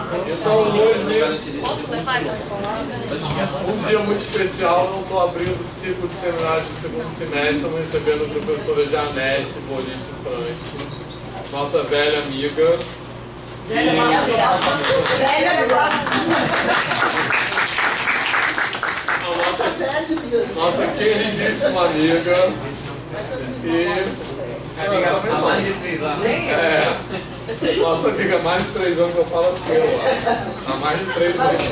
Então hoje, um dia muito especial, não só abrindo o ciclo de seminários do segundo semestre, estamos recebendo a professora Janete Bolite Franchi, nossa velha amiga. Nossa queridíssima amiga. Mais de 3 anos. Nossa amiga, há mais de 3 anos que eu falo assim, há mais de 3 anos.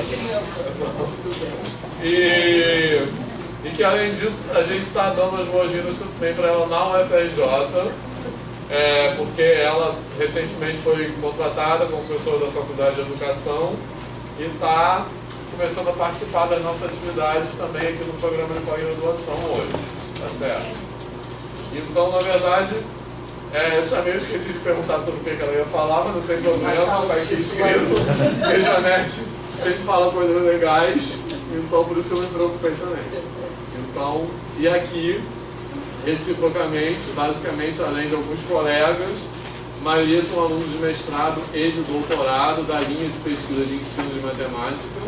E que além disso, a gente está dando as boas-vindas também para ela na UFRJ, porque ela recentemente foi contratada como professora da Faculdade de Educação e está começando a participar das nossas atividades também aqui no programa de pós-graduação hoje. Tá certo? Então, na verdade, eu também esqueci de perguntar sobre o que ela ia falar, mas não tem problema, está aqui escrito. Porque a Janete sempre fala coisas legais, então por isso que eu me preocupei também. Então, e aqui, reciprocamente, basicamente, além de alguns colegas, a maioria são alunos de mestrado e de doutorado da linha de pesquisa de ensino de matemática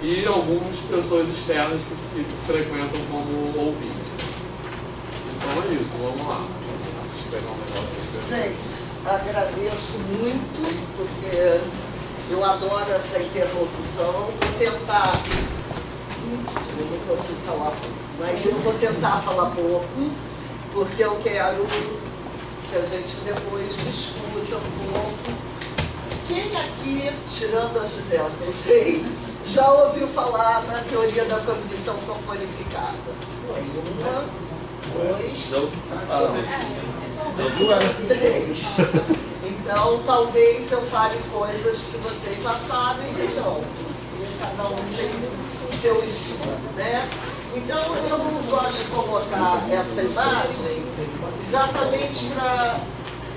e algumas pessoas externas que frequentam como ouvintes. Então é isso, vamos lá. Deixa eu pegar um negócio aqui. Gente, agradeço muito, porque eu adoro essa interlocução. Vou tentar. Eu não consigo falar pouco, mas eu vou tentar falar pouco, porque eu quero que a gente depois discuta um pouco. Quem aqui, tirando a Gisela, não sei, já ouviu falar na teoria da cognição corporificada? Uma, dois, três. Então, talvez eu fale coisas que vocês já sabem e não. E cada um tem o seu estilo, né? Então, eu gosto de colocar essa imagem exatamente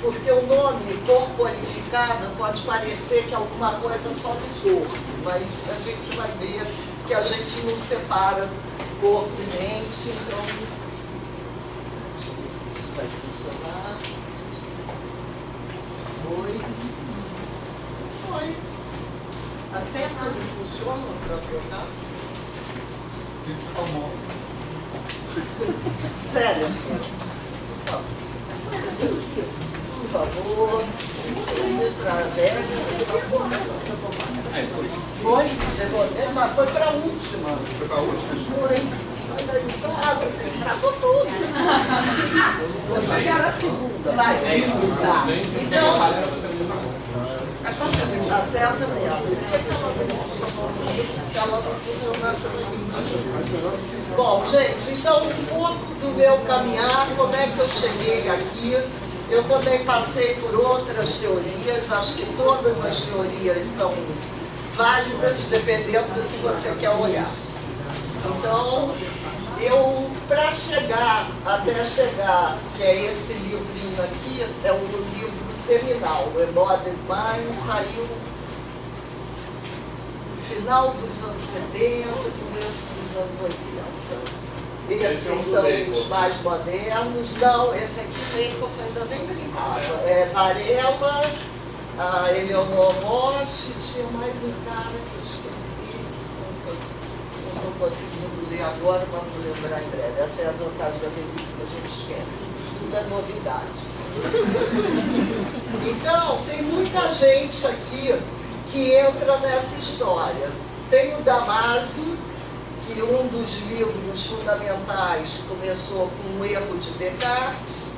porque o nome corporificada pode parecer que é alguma coisa só do corpo, mas a gente vai ver que a gente não separa corpo e mente, então deixa eu ver se isso vai funcionar. Foi. A seta não funciona para trocar? Velha, por favor, para a velha. Foi? Mas foi para a última. Foi para a última? Foi. Você estragou tudo. Eu só quero a segunda. Mas, tá. Então, é só a certa mesmo. Ela não funcionasse. Bom, gente, então um pouco do meu caminhar, como é que eu cheguei aqui. Eu também passei por outras teorias, acho que todas as teorias são válidas, dependendo do que você quer olhar. Então, para chegar, até chegar, que é esse livrinho aqui, é um livro seminal, o Embodied Mind, saiu no final dos anos 70, começo dos anos 80. Esses são os mais modernos. Não, esse aqui nem que eu ainda nem brincava. É Varela, a Eleonor Roche, tinha mais um cara que eu esqueci. Não estou conseguindo ler agora, mas vou lembrar em breve. Essa é a vantagem da velhice que a gente esquece. Tudo é novidade. Então, tem muita gente aqui que entra nessa história. Tem o Damasio, que um dos livros fundamentais começou com o erro de Descartes,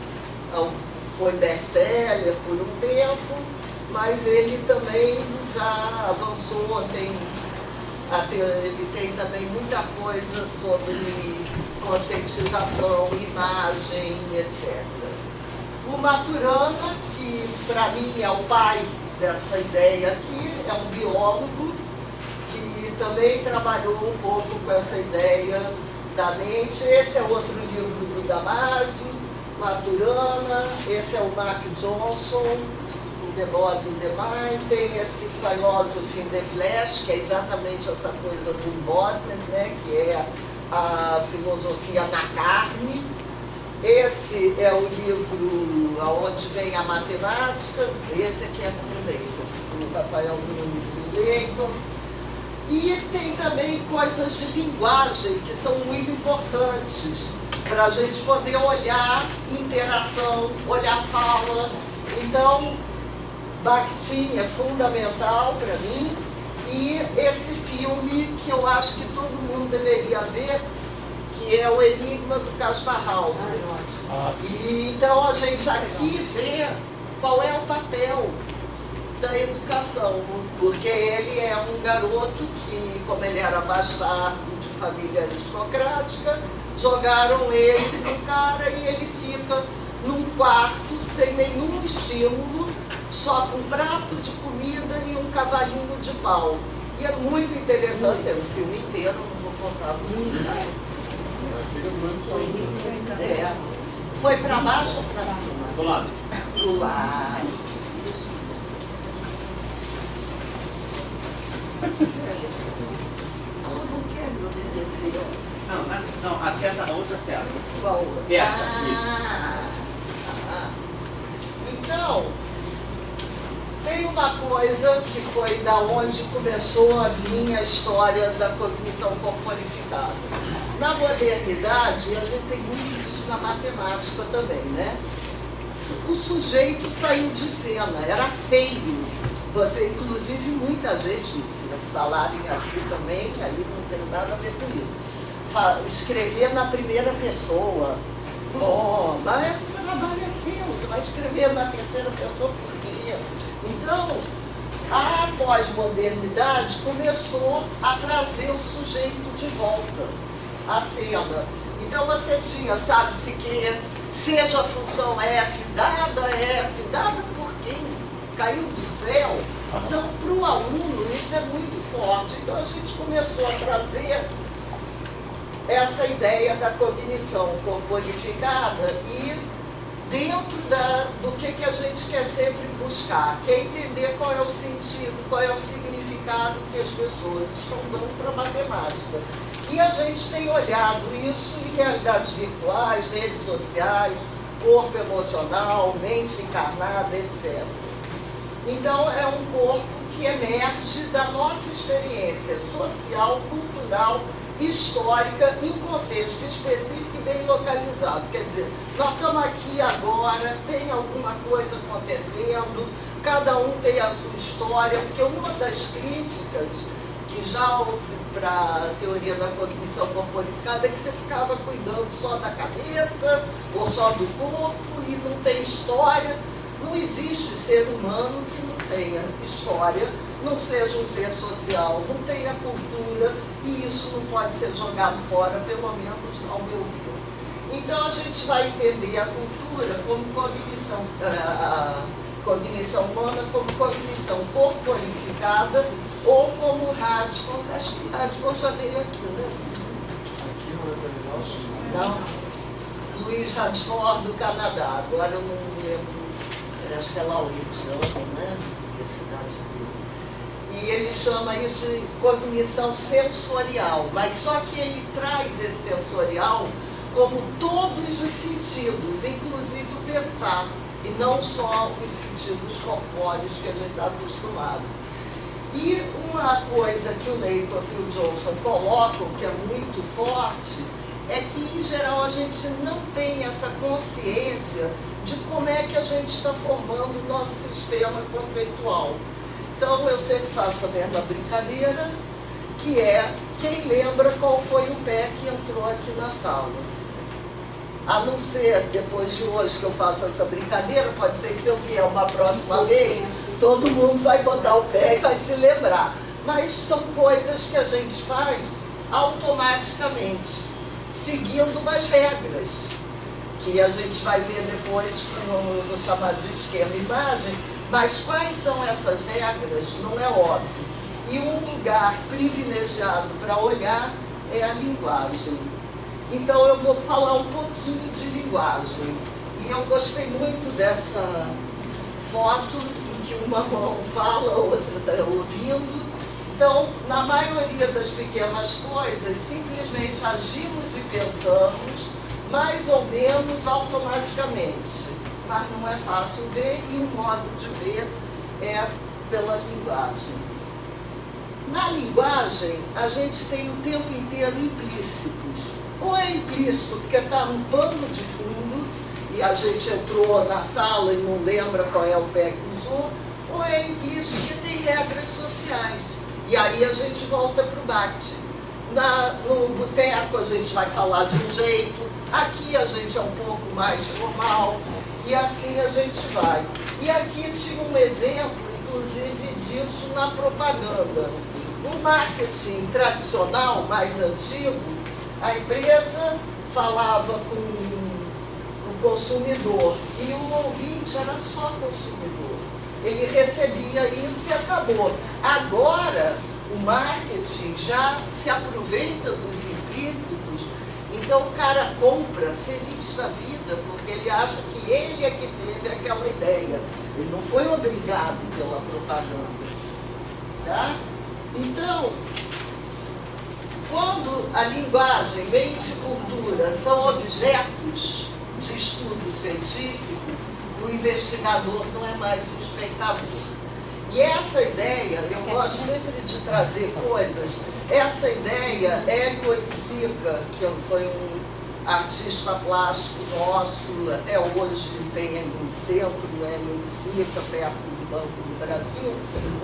foi best-seller por um tempo, mas ele também já avançou, ele tem também muita coisa sobre conscientização, imagem, etc. O Maturana, que para mim é o pai dessa ideia aqui, é um biólogo, também trabalhou um pouco com essa ideia da mente. Esse é outro livro do Damasio, Maturana. Esse é o Mark Johnson, o The Body in the Mind. Tem esse Philosophy in the Flesh, que é exatamente essa coisa do embodiment, né? Que é a filosofia na carne. Esse é o livro onde vem a matemática, esse aqui é com o Leithoff, o Rafael Nunes e o Leithoff. E tem também coisas de linguagem que são muito importantes para a gente poder olhar interação, olhar fala. Então, Bakhtin é fundamental para mim. E esse filme que eu acho que todo mundo deveria ver, que é o Enigma do Kaspar Hauser. E então a gente aqui vê qual é o papel da educação, porque ele é um garoto que, como ele era bastardo de família aristocrática, jogaram ele pro cara e ele fica num quarto sem nenhum estímulo, só com um prato de comida e um cavalinho de pau. E é muito interessante, é um filme inteiro, não vou contar muito. É. Foi para baixo ou para cima? Do lado. Do lado. Ela não quer me obedecer. Não, acerta a outra seta. Qual? Essa, Então, tem uma coisa que foi da onde começou a vir a história da cognição corporificada. Na modernidade, a gente tem muito isso na matemática também, né? O sujeito saiu de cena, era feio. Você, inclusive, muita gente, se falarem aqui também, aí não tem nada a ver com isso. Escrever na primeira pessoa. Mas o trabalho é seu, você vai escrever na terceira pessoa por quê? Então, a pós-modernidade começou a trazer o sujeito de volta à cena. Então você tinha, sabe-se que seja a função F, dada por quem? Caiu do céu. Então, para o aluno, isso é muito forte. Então, a gente começou a trazer essa ideia da cognição corporificada e dentro do que a gente quer sempre buscar, que é entender qual é o sentido, qual é o significado que as pessoas estão dando para a matemática. E a gente tem olhado isso em realidades virtuais, redes sociais, corpo emocional, mente encarnada, etc. Então, é um corpo que emerge da nossa experiência social, cultural, histórica, em contexto específico e bem localizado. Quer dizer, nós estamos aqui agora, tem alguma coisa acontecendo, cada um tem a sua história, porque uma das críticas que já houve para a teoria da cognição corporificada é que você ficava cuidando só da cabeça ou só do corpo e não tem história. Não existe ser humano que não tenha história, não seja um ser social, não tenha cultura, e isso não pode ser jogado fora, pelo menos ao meu ver. Então a gente vai entender a cultura como cognição, a cognição humana como cognição corporificada, ou como Radford, acho que Radford já veio aqui, né? Aqui não é Não. Luiz Radford, do Canadá, agora eu não lembro, acho que é Laurentiano, né? Universidade dele. E ele chama isso de cognição sensorial, mas só que ele traz esse sensorial como todos os sentidos, inclusive o pensar, e não só os sentidos corpóreos que a gente está acostumado. E uma coisa que o Leithoff e o Johnson colocam, que é muito forte, é que, em geral, a gente não tem essa consciência de como é que a gente está formando o nosso sistema conceitual. Então, eu sempre faço a mesma brincadeira, que é quem lembra qual foi o pé que entrou aqui na sala. A não ser, depois de hoje que eu faço essa brincadeira, pode ser que se eu vier uma próxima vez, todo mundo vai botar o pé e vai se lembrar. Mas são coisas que a gente faz automaticamente, seguindo umas regras, que a gente vai ver depois, eu vou chamar de esquema-imagem, mas quais são essas regras não é óbvio. E um lugar privilegiado para olhar é a linguagem. Então eu vou falar um pouquinho de linguagem. E eu gostei muito dessa foto em que uma mão fala, a outra está ouvindo. Então, na maioria das pequenas coisas, simplesmente agimos e pensamos mais ou menos automaticamente, mas não é fácil ver, e o modo de ver é pela linguagem. Na linguagem, a gente tem o tempo inteiro implícitos. Ou é implícito porque está no pano de fundo, e a gente entrou na sala e não lembra qual é o pé que usou, ou é implícito porque tem regras sociais. E aí a gente volta para o Bakhtin. No boteco a gente vai falar de um jeito, aqui a gente é um pouco mais formal, e assim a gente vai. E aqui tinha um exemplo, inclusive, disso na propaganda. No marketing tradicional, mais antigo, a empresa falava com o consumidor e o ouvinte era só consumidor. Ele recebia isso e acabou. Agora, o marketing já se aproveita dos implícitos, então o cara compra feliz da vida, porque ele acha que ele é que teve aquela ideia. Ele não foi obrigado pela propaganda. Tá? Então, quando a linguagem, mente e cultura são objetos de estudo científico, o investigador não é mais um espectador. E essa ideia, eu gosto sempre de trazer coisas, essa ideia, Hélio Oiticica, que foi um artista plástico nosso, até hoje tem um centro no Hélio Oiticica, perto do Banco do Brasil,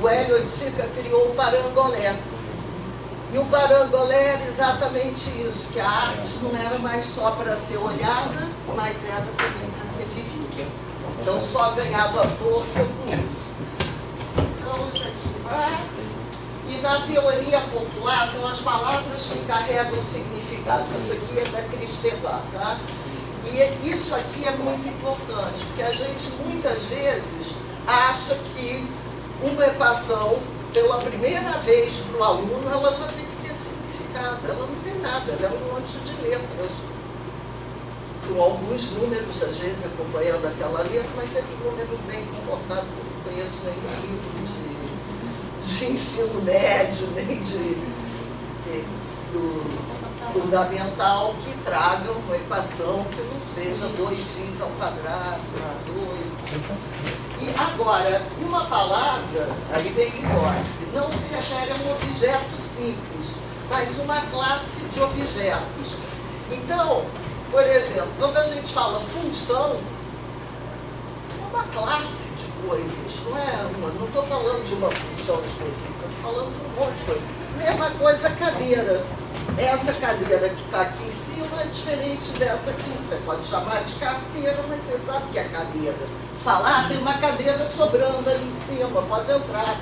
o Hélio Oiticica criou o Parangolé. E o Parangolé era exatamente isso, que a arte não era mais só para ser olhada, mas era também para ser vivida. Então só ganhava força com isso. Então isso aqui, e na teoria popular são as palavras que carregam significado. Isso aqui é da Cristevá, tá? E isso aqui é muito importante, porque a gente muitas vezes acha que uma equação, pela primeira vez para o aluno, ela já tem que ter significado. Ela não tem nada, ela é um monte de letras. Com alguns números, às vezes, acompanhando aquela letra, mas sempre números bem comportados, que eu não conheço nenhum livro de ensino médio, nem do fundamental, que tragam uma equação que não seja 2x ao quadrado, 2. E agora, uma palavra, aí vem Vygotsky, não se refere a um objeto simples, mas uma classe de objetos. Então, por exemplo, quando a gente fala função, é uma classe de coisas, não estou falando de uma função específica, estou falando de um monte de coisa. Mesma coisa cadeira. Essa cadeira que está aqui em cima é diferente dessa aqui. Você pode chamar de carteira, mas você sabe que é cadeira. Falar, tem uma cadeira sobrando ali em cima, pode entrar.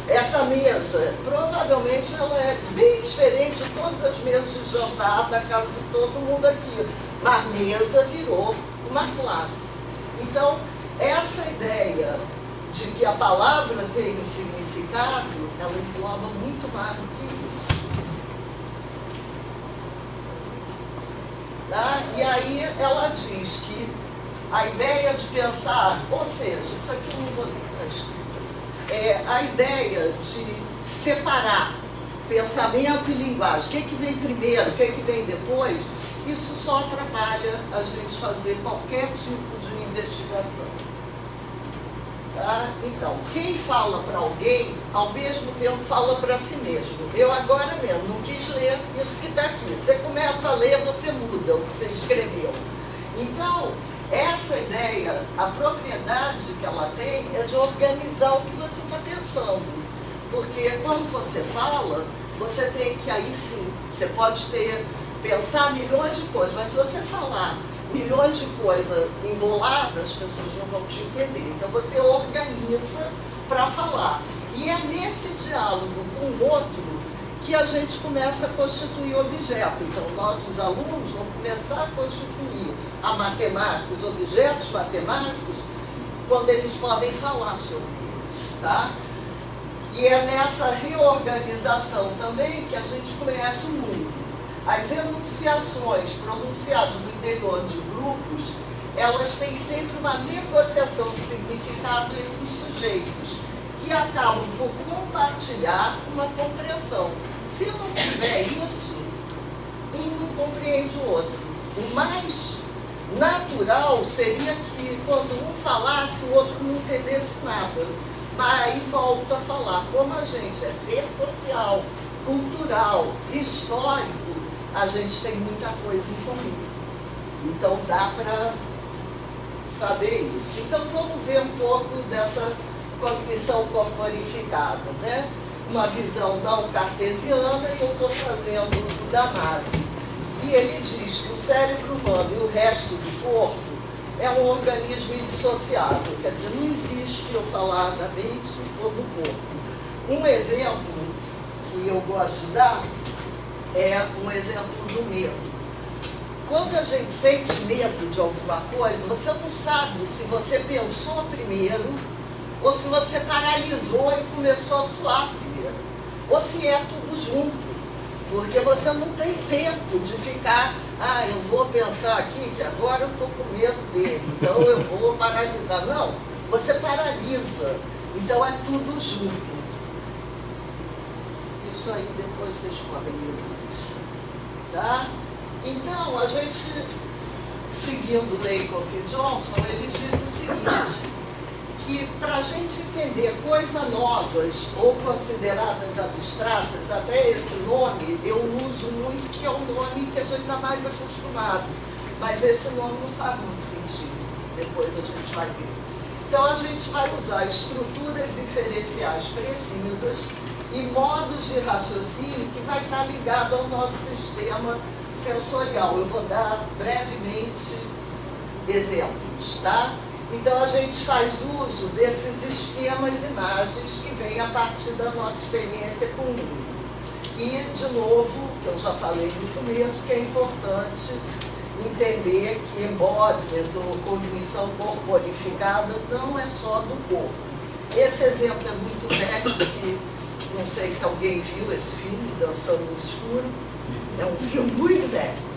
Essa mesa, provavelmente ela é bem diferente de todas as mesas de jantar da casa de todo mundo aqui. Mas mesa virou uma classe. Então, essa ideia de que a palavra tem um significado, ela engloba muito mais do que isso. Tá? E aí ela diz que a ideia de pensar, ou seja, isso aqui eu não vou estar escrito, a ideia de separar pensamento e linguagem, o que vem primeiro, o que vem depois, isso só atrapalha a gente fazer qualquer tipo de investigação. Tá? Então, quem fala para alguém, ao mesmo tempo fala para si mesmo. Eu agora mesmo não quis ler isso que está aqui. Você começa a ler, você muda o que você escreveu. Então, essa ideia, a propriedade que ela tem é de organizar o que você está pensando. Porque quando você fala, você tem que, aí sim, você pode pensar milhões de coisas, mas se você falar milhões de coisas emboladas, as pessoas não vão te entender. Então você organiza para falar. E é nesse diálogo com o outro que a gente começa a constituir objeto. Então nossos alunos vão começar a constituir a matemática, os objetos matemáticos, quando eles podem falar sobre eles. Tá? E é nessa reorganização também que a gente conhece o mundo. As enunciações pronunciadas no interior de grupos, elas têm sempre uma negociação de significado entre os sujeitos, que acabam por compartilhar uma compreensão. Se não tiver isso, um não compreende o outro. O mais natural seria que quando um falasse, o outro não entendesse nada. Mas aí volto a falar, como a gente é ser social, cultural, histórico, a gente tem muita coisa em comum. Então dá para saber isso. Então vamos ver um pouco dessa cognição corporificada, né? Uma visão não cartesiana, e eu estou fazendo o Damasio. E ele diz que o cérebro humano e o resto do corpo é um organismo indissociável. Quer dizer, não existe eu falar da mente ou do corpo. Um exemplo que eu gosto de dar é um exemplo do medo. Quando a gente sente medo de alguma coisa, você não sabe se você pensou primeiro ou se você paralisou e começou a suar primeiro. Ou se é tudo junto. Porque você não tem tempo de ficar, eu vou pensar aqui que agora eu estou com medo dele, então eu vou paralisar. Não, você paralisa. Então é tudo junto. Isso aí depois vocês podem ler mais. Tá? Então, a gente, seguindo Lakoff e Johnson, ele diz o seguinte, que para a gente entender coisas novas ou consideradas abstratas, até esse nome eu uso muito, que é o nome que a gente está mais acostumado. Mas esse nome não faz muito sentido, depois a gente vai ver. Então a gente vai usar estruturas inferenciais precisas e modos de raciocínio que vai estar ligado ao nosso sistema sensorial. Eu vou dar brevemente exemplos, tá? Então, a gente faz uso desses esquemas, imagens que vêm a partir da nossa experiência comum. E, de novo, que eu já falei no começo, que é importante entender que embodiment ou cognição corporificada não é só do corpo. Esse exemplo é muito velho, que não sei se alguém viu esse filme, Dançando no Escuro. É um filme muito velho.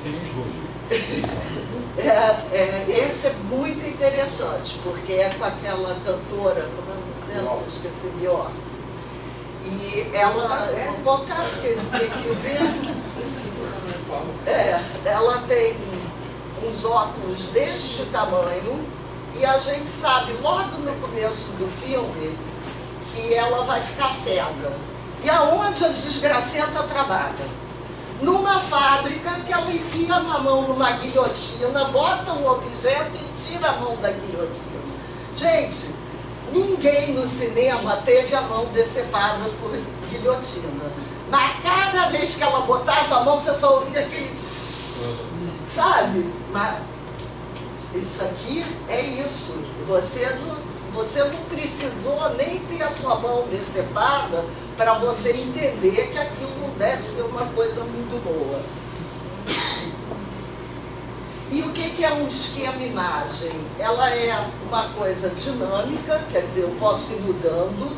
Esse é muito interessante, porque é com aquela cantora, como é o nome dela? Eu esqueci, Bjork. E ela, vou contar porque não tem que ver. Ela tem uns óculos deste tamanho, e a gente sabe logo no começo do filme que ela vai ficar cega. E aonde a desgracenta trabalha? Numa fábrica que ela enfia a mão numa guilhotina, bota um objeto e tira a mão da guilhotina. Gente, ninguém no cinema teve a mão decepada por guilhotina. Mas cada vez que ela botava a mão, você só ouvia aquele... Sabe? Mas isso aqui é isso. Você não precisou nem ter a sua mão decepada para você entender que aquilo não deve ser uma coisa muito boa. E o que é um esquema-imagem? Ela é uma coisa dinâmica, quer dizer, eu posso ir mudando.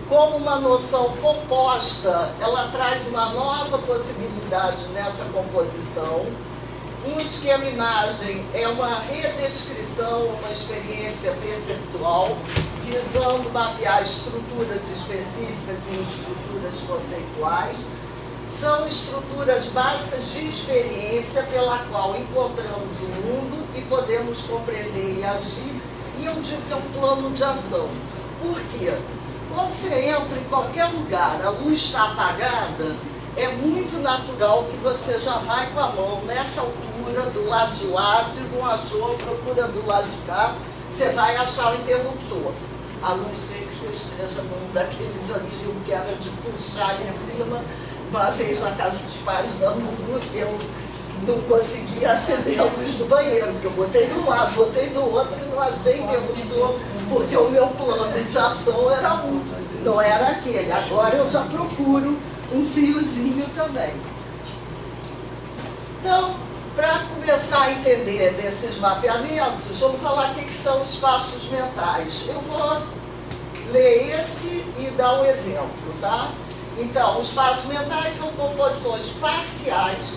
Como uma noção composta, ela traz uma nova possibilidade nessa composição. Um esquema-imagem é uma redescrição, uma experiência perceptual, visando mapear estruturas específicas e estruturas conceituais. São estruturas básicas de experiência pela qual encontramos o mundo e podemos compreender e agir. E eu digo que é um plano de ação. Por quê? Quando você entra em qualquer lugar, a luz está apagada, é muito natural que você já vai com a mão nessa altura, do lado de lá, se não achou, procura do lado de cá, você vai achar o interruptor. A não ser que você esteja num daqueles antigos que era de puxar em cima. Uma vez na casa dos pais da Lulu, eu não conseguia acender a luz do banheiro, porque eu botei de um lado, botei do outro, e não achei interruptor, porque o meu plano de ação era um, não era aquele. Agora eu já procuro um fiozinho também. Então, para começar a entender desses mapeamentos, vamos falar o que são espaços mentais. Eu vou ler esse e dar um exemplo, tá? Então, os espaços mentais são composições parciais,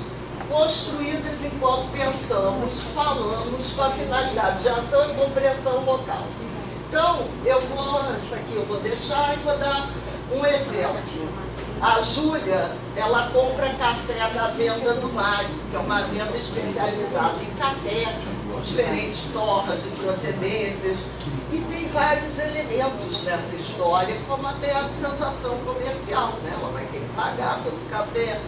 construídas enquanto pensamos, falamos, com a finalidade de ação e compreensão local. Então, isso aqui eu vou deixar e vou dar um exemplo. A Júlia, ela compra café da venda do Mário, que é uma venda especializada em café, com diferentes torras de procedências, e tem vários elementos nessa história, como até a transação comercial, né? Ela vai ter que pagar pelo café.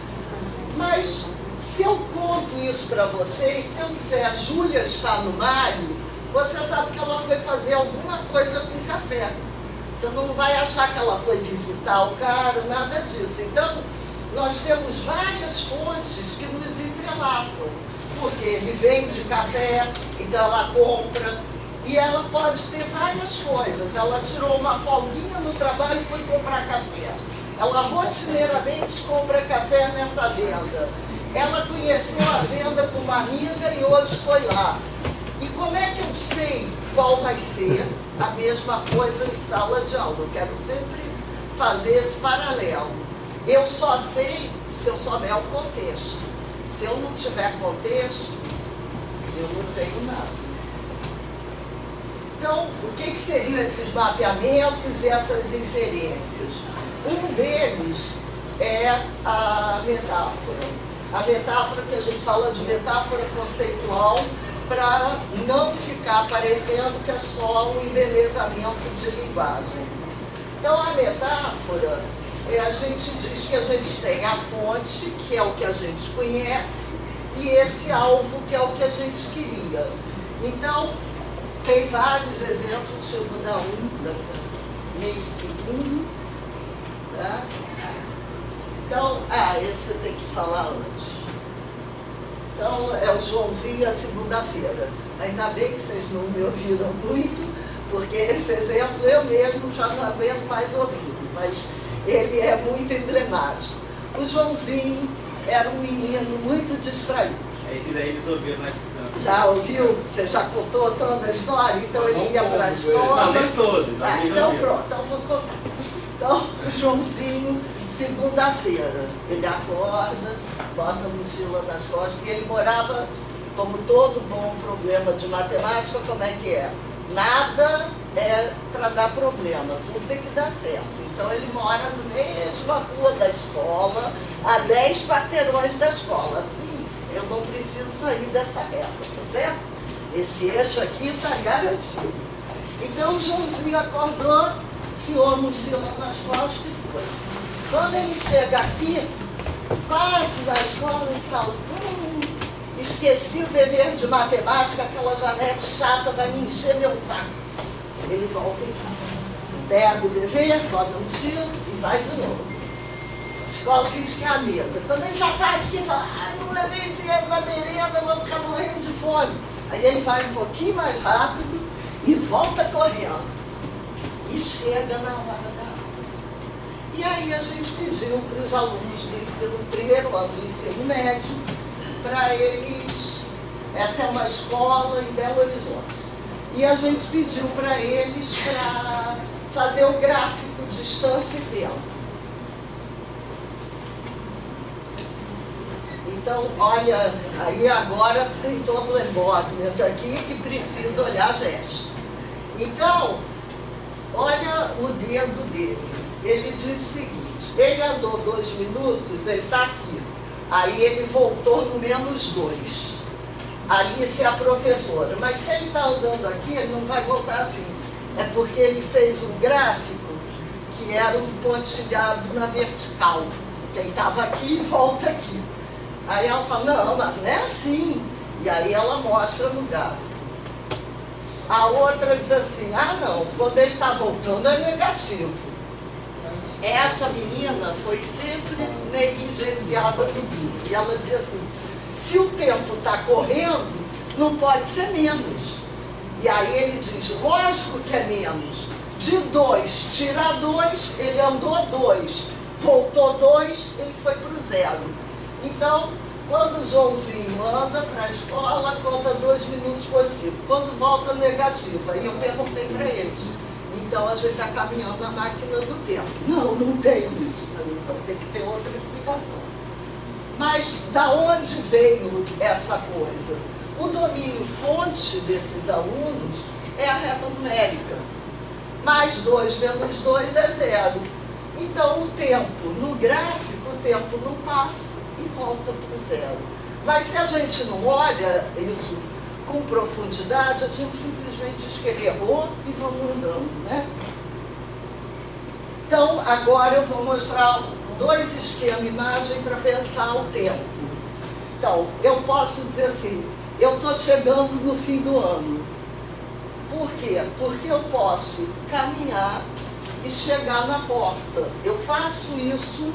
Mas, se eu conto isso para vocês, se eu disser a Júlia está no Mário, você sabe que ela foi fazer alguma coisa com café. Você não vai achar que ela foi visitar o cara, nada disso. Então, nós temos várias fontes que nos entrelaçam. Porque ele vende café, então ela compra. E ela pode ter várias coisas. Ela tirou uma folguinha no trabalho e foi comprar café. Ela rotineiramente compra café nessa venda. Ela conheceu a venda com uma amiga e hoje foi lá. E como é que eu sei qual vai ser a mesma coisa em sala de aula? Eu quero sempre fazer esse paralelo. Eu só sei se eu souber o contexto. Se eu não tiver contexto, eu não tenho nada. Então, o que seriam esses mapeamentos e essas inferências? Um deles é a metáfora. A metáfora que a gente fala de metáfora conceitual, para não ficar parecendo que é só um embelezamento de linguagem. Então, a metáfora, a gente diz que a gente tem a fonte, que é o que a gente conhece, e esse alvo, que é o que a gente queria. Então, tem vários exemplos, eu vou dar meio segundo. Tá? Então, esse tem que falar antes. Então, é o Joãozinho e a segunda-feira. Ainda bem que vocês não me ouviram muito, porque esse exemplo eu mesmo já não aguento mais ouvir, mas ele é muito emblemático. O Joãozinho era um menino muito distraído. Esses aí eles ouviram na disciplina. Já ouviu? Você já contou toda a história? Então ele ia para a escola. Não, nem todos. Então pronto, então vou contar. Então, o Joãozinho, segunda-feira, ele acorda, bota a mochila nas costas, e ele morava, como todo bom problema de matemática, como é que é? Nada é para dar problema, tudo tem que dar certo. Então ele mora na mesma rua da escola, a 10 quarteirões da escola. Assim, eu não preciso sair dessa reta, tá certo? Esse eixo aqui está garantido. Então o Joãozinho acordou, enfiou a mochila nas costas e foi. Quando ele chega aqui, quase na escola, ele fala: esqueci o dever de matemática, aquela Janete chata vai me encher meu saco. Ele volta e pega o dever, bota a mochila e vai de novo. A escola finge que é a mesa. Quando ele já está aqui, fala: não levei dinheiro da merenda, vou ficar morrendo de fome. Aí ele vai um pouquinho mais rápido e volta correndo. E chega na hora da aula. E aí a gente pediu para os alunos do primeiro ano do ensino médio, para eles, essa é uma escola em Belo Horizonte, e a gente pediu para eles para fazer o gráfico distância e tempo. Então, olha, aí agora tem todo o embodimento aqui que precisa olhar gesto. Então, olha o dedo dele. Ele diz o seguinte: ele andou 2 minutos, ele está aqui. Aí ele voltou no -2. Alice é a professora. Mas se ele está andando aqui, ele não vai voltar assim. É porque ele fez um gráfico que era um pontilhado na vertical. Que ele estava aqui e volta aqui. Aí ela fala: não, mas não é assim. E aí ela mostra no gráfico. A outra diz assim: não, quando ele está voltando é negativo. Essa menina foi sempre negligenciada do livro. E ela diz assim: se o tempo está correndo, não pode ser menos. E aí ele diz: lógico que é menos. De 2 tira 2, ele andou 2. Voltou 2, ele foi para o 0. Então, quando o Joãozinho anda para a escola, conta 2 minutos positivos. Quando volta, negativo. Aí eu perguntei para eles: então a gente está caminhando a máquina do tempo. Não tem isso. Então tem que ter outra explicação. Mas da onde veio essa coisa? O domínio fonte desses alunos é a reta numérica. Mais 2 menos 2 é 0. Então, o tempo, no gráfico, o tempo não passa e volta para o 0. Mas se a gente não olha isso com profundidade, a gente simplesmente diz que ele errou e vamos andando, né? Então, agora eu vou mostrar 2 esquemas imagem para pensar o tempo. Então, eu posso dizer assim, eu estou chegando no fim do ano. Por quê? Porque eu posso caminhar e chegar na porta. Eu faço isso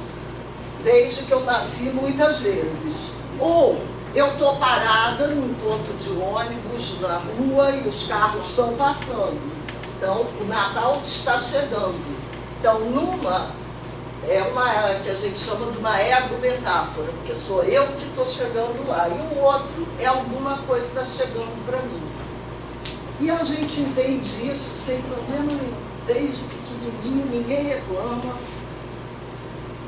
desde que eu nasci muitas vezes. Ou eu estou parada num ponto de ônibus na rua e os carros estão passando. Então, o Natal está chegando. Então, numa, é uma que a gente chama de uma ego-metáfora, porque sou eu que estou chegando lá, e o outro é alguma coisa que está chegando para mim. E a gente entende isso sem problema nenhum, desde pequenininho, ninguém reclama.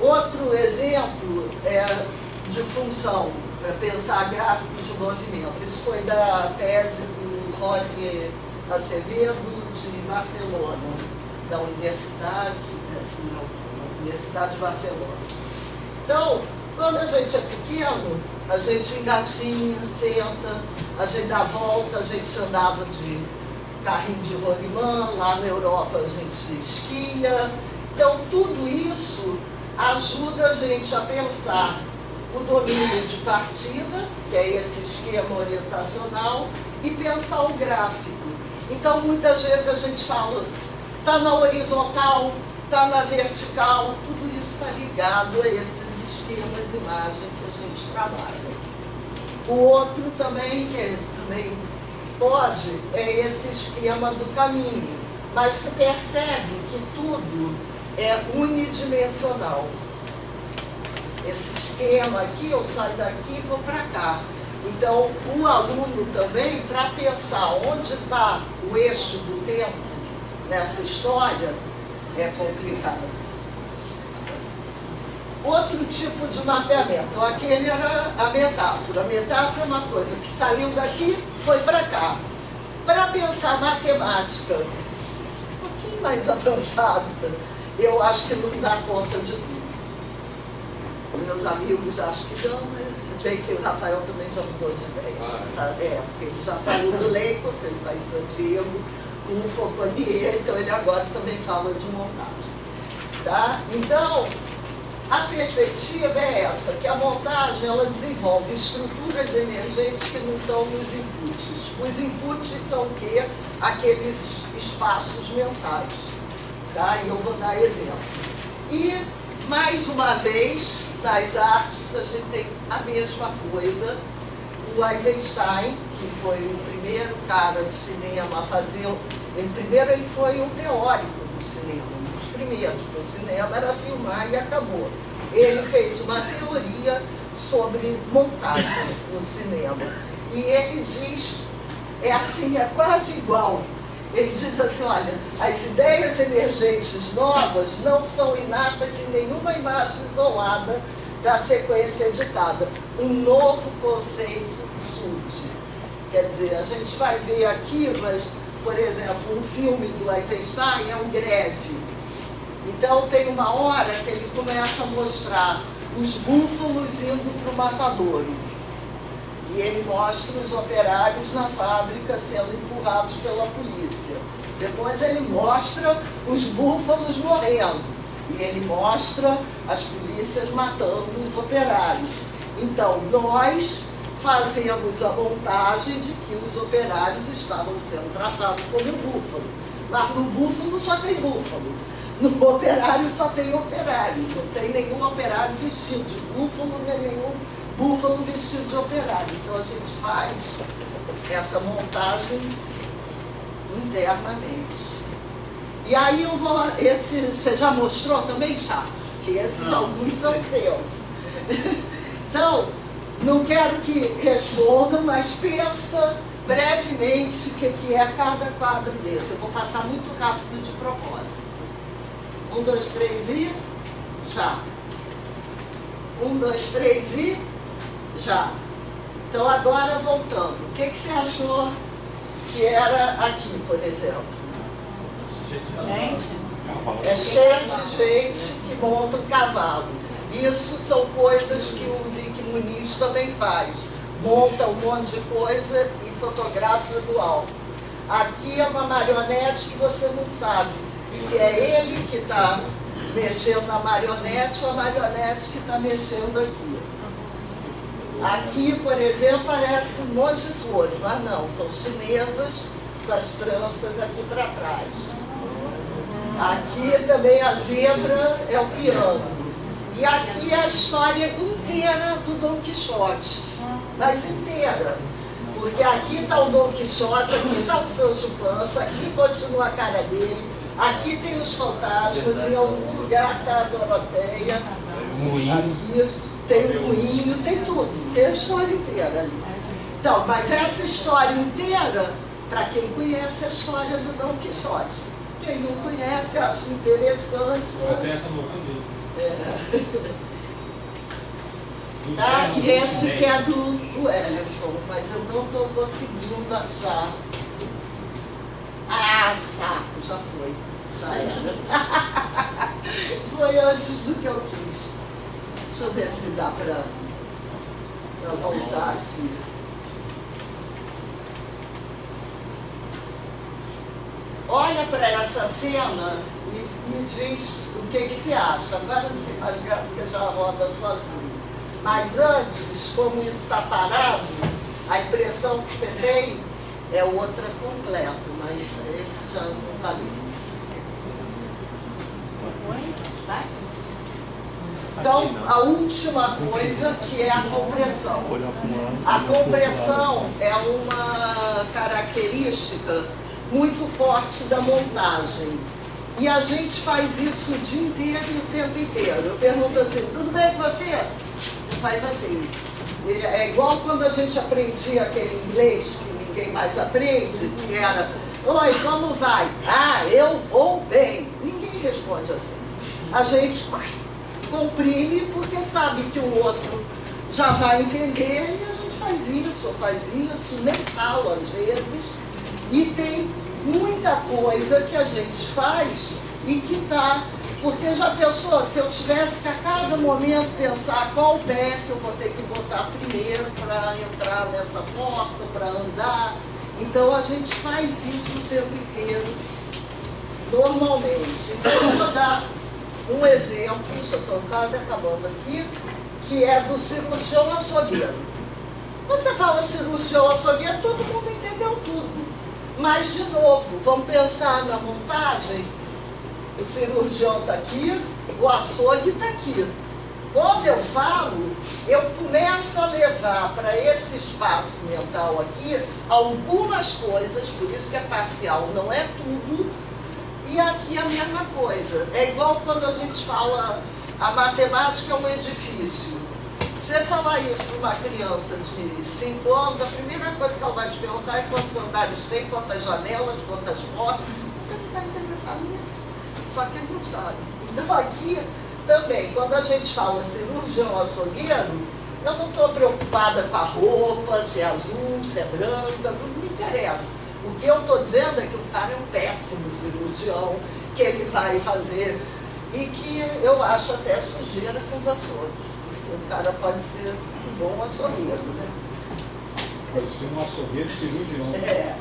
Outro exemplo é de função, para pensar gráficos de movimento. Isso foi da tese do Jorge Acevedo, de Barcelona, da Universidade de Barcelona. Então, quando a gente é pequeno, a gente engatinha, senta, a gente dá volta, a gente andava de carrinho de rolimã, lá na Europa a gente esquia. Então, tudo isso ajuda a gente a pensar o domínio de partida, que é esse esquema orientacional, e pensar o gráfico. Então, muitas vezes a gente fala, está na horizontal, está na vertical, tudo isso está ligado a esses esquemas de imagem que a gente trabalha. O outro também, que também pode, é esse esquema do caminho, mas se percebe que tudo é unidimensional. Esse esquema aqui, eu saio daqui e vou para cá. Então, o aluno também, para pensar onde está o eixo do tempo nessa história, é complicado. Outro tipo de mapeamento, aquele era a metáfora. A metáfora é uma coisa que saiu daqui, foi para cá. Para pensar matemática, um pouquinho mais avançada, eu acho que não dá conta de tudo. Meus amigos acham que não, né? Se bem que o Rafael também já mudou de ideia. Porque ele já saiu do Leicos, ele está em San Diego, com o Fauconnier, então ele agora também fala de montagem. Tá? Então, a perspectiva é essa, que a montagem ela desenvolve estruturas emergentes que não estão nos inputs. Os inputs são o quê? Aqueles espaços mentais. Tá? E eu vou dar exemplo. E, mais uma vez, nas artes, a gente tem a mesma coisa. O Eisenstein, que foi o primeiro cara de cinema a fazer... Primeiro ele foi um teórico do cinema, um dos primeiros, porque o cinema era filmar e acabou. Ele fez uma teoria sobre montagem no cinema. E ele diz, é assim, é quase igual. Ele diz assim, olha, as ideias emergentes novas não são inatas em nenhuma imagem isolada da sequência editada. Um novo conceito surge. Quer dizer, a gente vai ver aqui, mas, por exemplo, um filme do Eisenstein é um Greve. Então tem uma hora que ele começa a mostrar os búfalos indo para o matadouro. E ele mostra os operários na fábrica sendo empurrados pela polícia. Depois ele mostra os búfalos morrendo. E ele mostra as polícias matando os operários. Então, nós fazemos a montagem de que os operários estavam sendo tratados como búfalo. Mas no búfalo só tem búfalo. No operário só tem operário. Não tem nenhum operário vestido de búfalo, nem nenhum búfalo vestido de operário. Então a gente faz essa montagem internamente. E aí eu vou... você já mostrou também, Chato? Que esses alguns são seus. Então, não quero que respondam, mas pensa brevemente o que é cada quadro desse. Eu vou passar muito rápido de propósito. 1, 2, 3 e já. 1, 2, 3 e já. Então agora voltando. O que você achou que era aqui, por exemplo? É cheio de gente que monta um cavalo. Isso são coisas que o Vic Muniz também faz. Monta um monte de coisa e fotografa do alto. Aqui é uma marionete que você não sabe se é ele que está mexendo na marionete ou a marionete que está mexendo aqui. Aqui, por exemplo, parece um monte de flores, mas não, são chinesas com as tranças aqui para trás. Aqui também a zebra é o piano. E aqui é a história inteira do Dom Quixote, mas inteira. Porque aqui está o Dom Quixote, aqui está o Sancho Panza, aqui continua a cara dele, aqui tem os fantasmas, em algum lugar está a Doroteia, aqui tem o moinho, tem tudo, tem a história inteira ali. Então, mas essa história inteira, para quem conhece a história do Dom Quixote. Quem não conhece, acha interessante. Tá? E esse que é do Wellington, mas eu não estou conseguindo achar. Ah, saco, já foi. Já era. Foi antes do que eu quis. Deixa eu ver se dá para voltar aqui. Olha para essa cena e me diz o que você acha. Agora não tem mais graça que eu já roda sozinho. Mas antes, como isso está parado, a impressão que você tem é outra completa, mas esse já não valeu. Sabe? Então, a última coisa que é a compressão. A compressão é uma característica muito forte da montagem. E a gente faz isso o dia inteiro e o tempo inteiro. Eu pergunto assim, tudo bem com você? Você faz assim. É igual quando a gente aprendia aquele inglês que ninguém mais aprende, que era, oi, como vai? Ah, eu vou bem. Ninguém responde assim. A gente comprime porque sabe que o outro já vai entender e a gente faz isso, nem fala às vezes. E tem muita coisa que a gente faz e que tá, porque já pensou, se eu tivesse que a cada momento pensar qual pé que eu vou ter que botar primeiro para entrar nessa porta, para andar, então a gente faz isso o tempo inteiro, normalmente. Então eu vou dar um exemplo, já estou quase acabando aqui, que é do cirurgião açougueiro. Quando você fala cirurgião açougueiro, todo mundo entendeu tudo. Mas, de novo, vamos pensar na montagem. O cirurgião está aqui, o açougue está aqui. Quando eu falo, eu começo a levar para esse espaço mental aqui algumas coisas, por isso que é parcial, não é tudo. E aqui a mesma coisa. É igual quando a gente fala, a matemática é um edifício. Você falar isso para uma criança de 5 anos, a primeira coisa que ela vai te perguntar é quantos andares tem, quantas janelas, quantas portas. Você não está interessado nisso. Só que ele não sabe. Então aqui também, quando a gente fala cirurgião açougueiro, eu não estou preocupada com a roupa, se é azul, se é branca, não me interessa. O que eu estou dizendo é que o cara é um péssimo cirurgião, que ele vai fazer, e que eu acho até sujeira com os açougues. O cara pode ser um bom açougueiro, né? Pode ser um açougueiro cirurgião. É.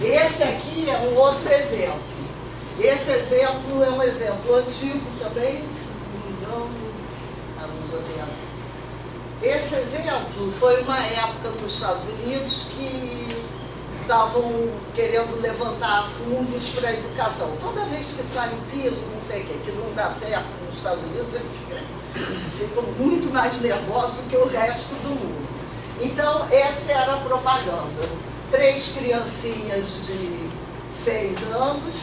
Esse aqui é um outro exemplo. Esse exemplo é um exemplo antigo também, se não me engano, não vou lembrar. Esse exemplo foi uma época nos Estados Unidos que estavam querendo levantar fundos para a educação. Toda vez que sai um piso, não sei o que não dá certo nos Estados Unidos, eles ficam muito mais nervosos que o resto do mundo. Então, essa era a propaganda. 3 criancinhas de 6 anos,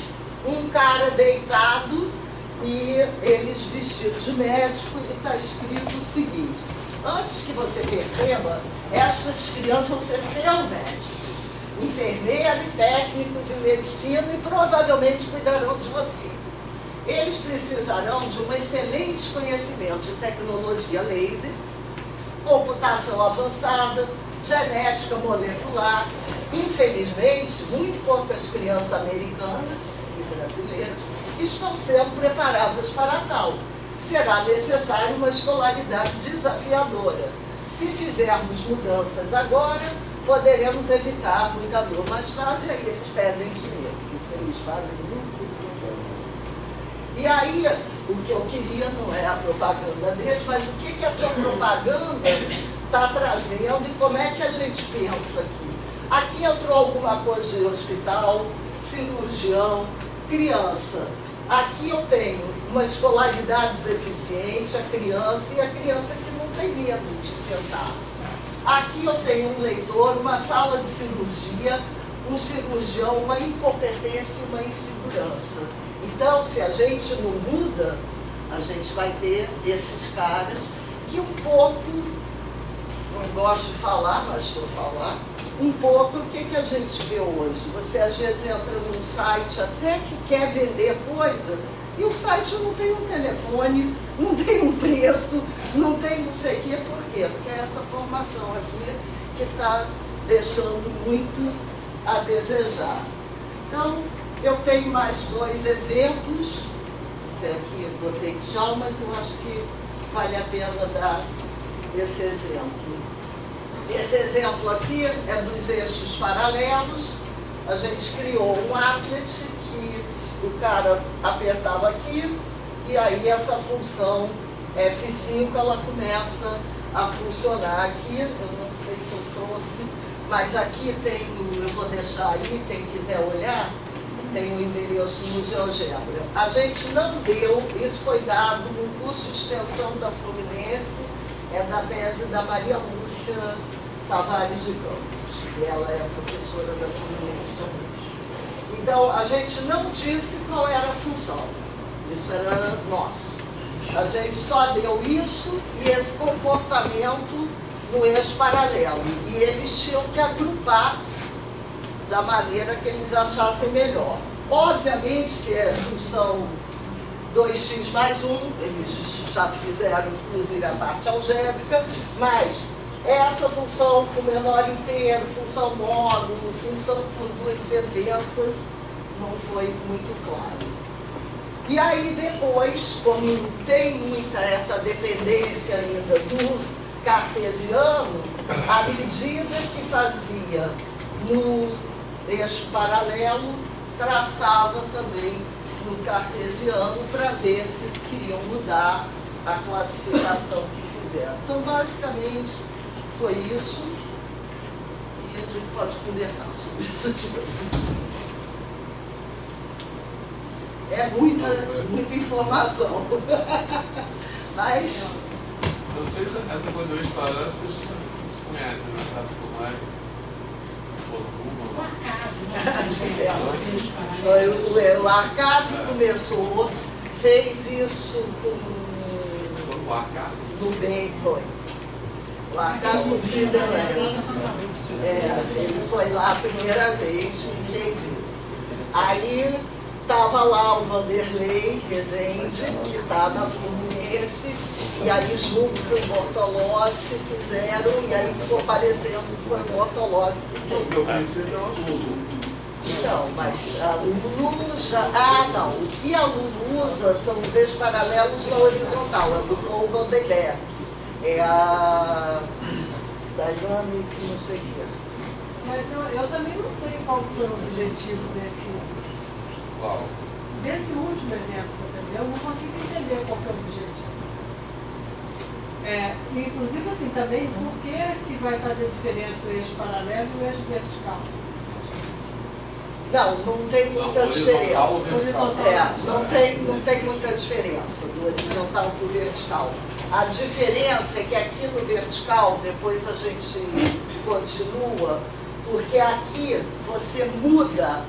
um cara deitado e eles vestidos de médico, e está escrito o seguinte: antes que você perceba, essas crianças vão ser seu médico, enfermeiro, técnicos em medicina e provavelmente cuidarão de você. Eles precisarão de um excelente conhecimento de tecnologia laser, computação avançada, genética molecular. Infelizmente, muito poucas crianças americanas e brasileiras estão sendo preparadas para tal. Será necessária uma escolaridade desafiadora. Se fizermos mudanças agora, poderemos evitar muita dor mais tarde, aí eles perdem dinheiro. Isso eles fazem muito problema. E aí, o que eu queria não é a propaganda deles, mas o que essa propaganda está trazendo e como é que a gente pensa aqui. Aqui entrou alguma coisa de hospital, cirurgião, criança. Aqui eu tenho uma escolaridade deficiente, a criança, e a criança que não tem medo de tentar. Aqui eu tenho um leitor, uma sala de cirurgia, um cirurgião, uma incompetência e uma insegurança. Então, se a gente não muda, a gente vai ter esses caras que um pouco, não gosto de falar, mas vou falar, um pouco o que a gente vê hoje. Você às vezes entra num site até que quer vender coisa, e o site não tem um telefone, não tem um preço, não tem não sei o quê. Por quê? Porque é essa formação aqui que está deixando muito a desejar. Então, eu tenho mais 2 exemplos, que aqui eu botei tchau, mas eu acho que vale a pena dar esse exemplo. Esse exemplo aqui é dos eixos paralelos. A gente criou um applet que o cara apertava aqui e aí essa função F5 ela começa a funcionar aqui. Eu não sei se eu trouxe, mas aqui tem, eu vou deixar aí, quem quiser olhar, tem o endereço no GeoGebra. A gente não deu, isso foi dado no curso de extensão da Fluminense, é da tese da Maria Lúcia Tavares de Campos. Ela é professora da Fluminense também. Então, a gente não disse qual era a função. Isso era nosso. A gente só deu isso e esse comportamento no eixo paralelo. E eles tinham que agrupar da maneira que eles achassem melhor. Obviamente que é função 2x mais 1, eles já fizeram inclusive a parte algébrica, mas essa função com menor inteiro, função módulo, função por 2 sentenças, não foi muito claro. E aí depois, como tem muita essa dependência ainda do cartesiano, à medida que fazia no eixo paralelo, traçava também no cartesiano para ver se queriam mudar a classificação que fizeram. Então, basicamente, foi isso. E a gente pode conversar sobre essas coisas. É muita informação. Mas... Eu não sei se essa coisa do eixo paralelo vocês conhecem, né? Sabe como é? O Arcade começou, fez isso com... O Arcade? No bem, foi. O Arcade com o Friedland. Ele foi lá a primeira vez e fez isso. Aí estava lá o Vanderlei Rezende, que está na Fluminense, e aí junto com o Bortolossi fizeram, e aí ficou parecendo que foi o Bortolossi que fez. Eu conheci ele Lulu. Não, mas a Lulu já... Ah, não. O que a Lulu usa são os eixos paralelos na horizontal. É do Paul Vanderberg. É a Dynamic, não sei o quê. Mas eu também não sei qual foi o objetivo desse último exemplo que você deu. Eu não consigo entender qual foi o objetivo. Inclusive, assim, também, por que vai fazer diferença o eixo paralelo e o eixo vertical? Não tem muita diferença. Não tem muita diferença do horizontal para o vertical. A diferença é que aqui no vertical, depois a gente continua, porque aqui você muda,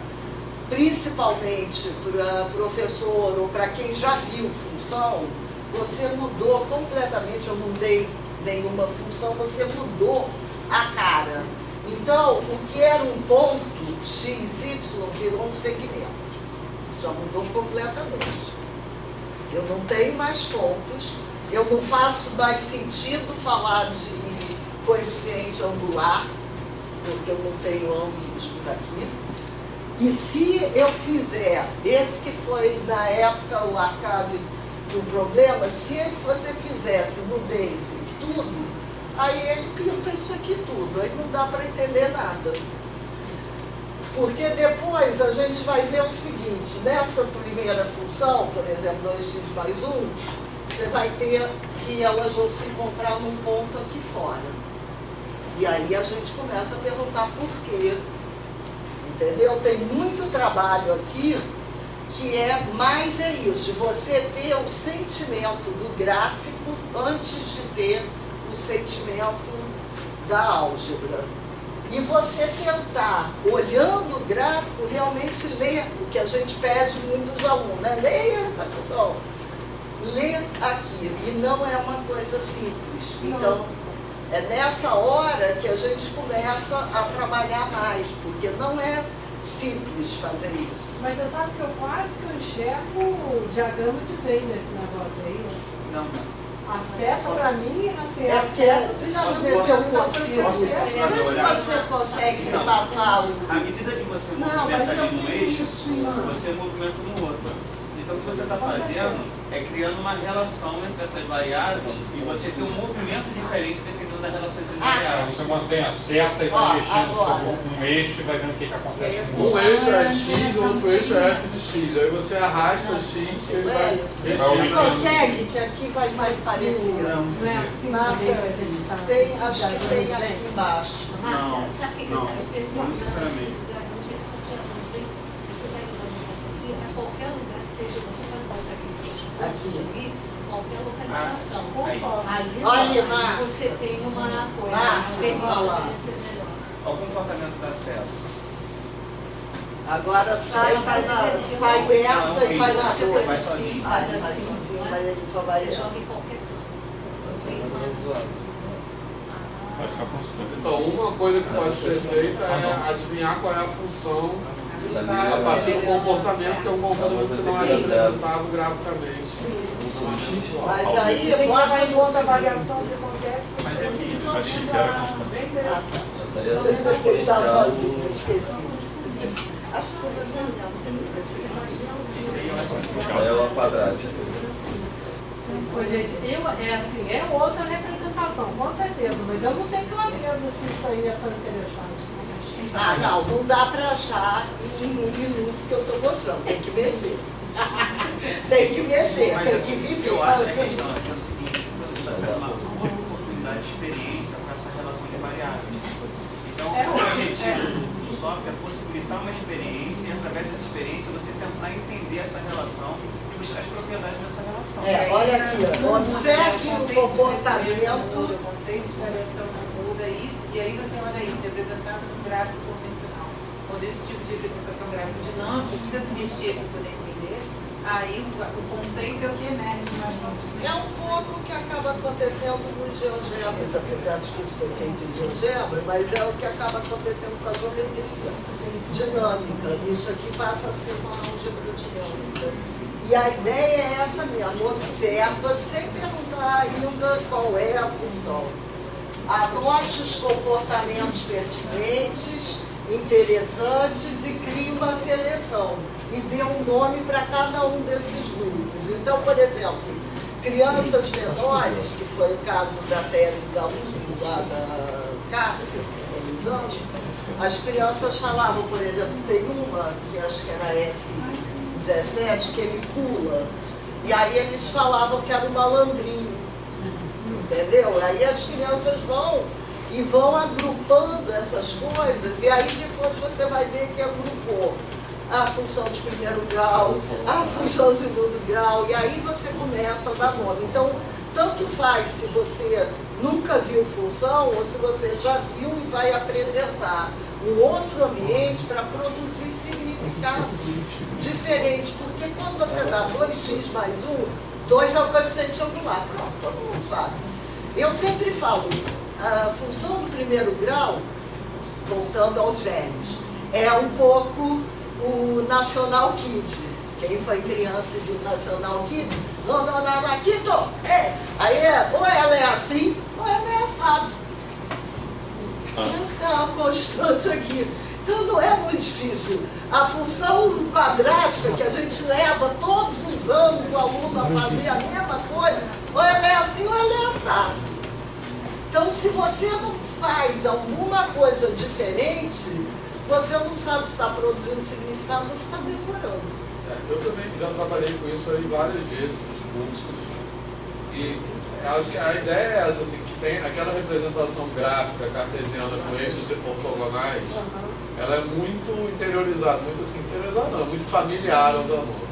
principalmente para professor ou para quem já viu função, você mudou completamente, eu não dei nenhuma função, você mudou a cara. Então, o que era um ponto x, y, virou um segmento. Já mudou completamente. Eu não tenho mais pontos, eu não faço mais sentido falar de coeficiente angular, porque eu não tenho ângulos por aqui. E se eu fizer, esse que foi na época o arcade do problema, se você fizesse no Basic tudo, aí ele pinta isso aqui tudo, aí não dá para entender nada. Porque depois a gente vai ver o seguinte, nessa primeira função, por exemplo, 2x mais 1, você vai ter que elas vão se encontrar num ponto aqui fora. E aí a gente começa a perguntar por quê. Entendeu? Tem muito trabalho aqui que é mais isso, de você ter o sentimento do gráfico antes de ter o sentimento da álgebra. E você tentar, olhando o gráfico, realmente ler o que a gente pede muito dos alunos, né? Leia essa função. Lê aqui. E não é uma coisa simples. Então, é nessa hora que a gente começa a trabalhar mais, porque não é simples fazer isso. Mas você sabe que eu quase que eu enxergo o diagrama de Venn nesse negócio aí. Não. A seta para mim, assim, É a porque, seta... deixa eu ver se eu consigo. Vê se você consegue passá-lo. À medida que você Não, movimenta mas eu ali no tenho eixo, isso, não. você movimenta no outro. Então o que você está fazendo é criando uma relação entre essas variáveis e você tem um movimento diferente dependendo da relação entre as variáveis. Você mantém a seta e Ó, vai mexendo agora. sobre um eixo e vai vendo o que acontece com o Um outro. eixo é X, o outro eixo é F de X. Aí você arrasta X e ele vai Você mexendo. consegue que aqui vai mais parecido. Não é assim Na também que a gente está... tem, acho que tem aqui embaixo. Márcia, sabe o que não, é? Esse não necessariamente. Você vai levando aqui a qualquer lugar que esteja, você vai colocar aqui seja Aqui. de Y, qualquer localização. Aí. Ali Olha, você tem uma coisa Márcia, que permite olha lá. conhecer melhor. Olha o comportamento da seta. Agora sai, sai dessa e vai na Você outra. faz assim, faz assim, Vai ele só você vai. joga em qualquer Vai ficar constante. Então, uma coisa que pode ser feita é adivinhar qual é a função a partir do comportamento, que é um comportamento que não é representado graficamente. Mas aí Você tem que bota levar em no conta a variação que acontece com Mas é você. isso, Só achei vendo que era a- constante. bem Eu lembro que ele estava sozinho, esqueci. Acho que foi você mesmo. Isso aí eu acho que Isso aí é uma quadrática. Pô, gente, é outra representação, com certeza, mas eu não tenho clareza se isso aí é tão interessante. Ah, não dá para achar em 1 minuto que eu estou mostrando. Tem que mexer. Tem que mexer, Mas tem que viver. eu acho que a questão aqui é o seguinte, você está dando uma oportunidade de experiência com essa relação de variáveis. Então, o objetivo do software é possibilitar uma experiência e, através dessa experiência, você tentar entender essa relação e buscar as propriedades dessa relação. Olha aqui, ó. Observe o comportamento. O conceito de variação não muda isso, e aí você olha isso, representado no gráfico convencional. Quando esse tipo de representação gráfico dinâmico precisa se mexer para poder entender, aí o conceito é o que emerge mais É um pouco o que acaba acontecendo nos GeoGebras, apesar de que isso foi feito em GeoGebra, mas é o que acaba acontecendo com a geometria dinâmica. Isso aqui passa a ser uma álgebra dinâmica. E a ideia é essa mesmo, observa sem perguntar ainda qual é a função. Anote os comportamentos pertinentes, interessantes e crie uma seleção. E dê um nome para cada um desses grupos. Então, por exemplo, crianças menores, que foi o caso da tese da Cássia, se não me engano, as crianças falavam, por exemplo, tem uma, que acho que era F17, que ele pula, e aí eles falavam que era um malandrinho, entendeu? Aí as crianças vão agrupando essas coisas, e aí depois você vai ver que agrupou a função de primeiro grau, a função de segundo grau, e aí você começa a dar nome. Então, tanto faz se você nunca viu função ou se você já viu e vai apresentar um outro ambiente para produzir significados diferentes. Porque quando você dá 2x mais 1, 2 é o coeficiente angular. Pronto, todo mundo sabe. Eu sempre falo, a função do primeiro grau, voltando aos velhos, é um pouco o National Kid. Quem foi criança de National Kid? Não, Kid, aí ou ela é assim, ou ela é assado. É uma constante aqui. Então não é muito difícil. A função quadrática que a gente leva todos os anos o aluno a fazer a mesma coisa, ou ela é assim ou ela é assado. Então se você não faz alguma coisa diferente, você não sabe se está produzindo significado, você está decorando. Eu também já trabalhei com isso aí várias vezes nos cursos. E acho que a ideia é essa, assim, que tem aquela representação gráfica cartesiana com eixos ortogonais, ela é muito interiorizada, muito familiar aos alunos.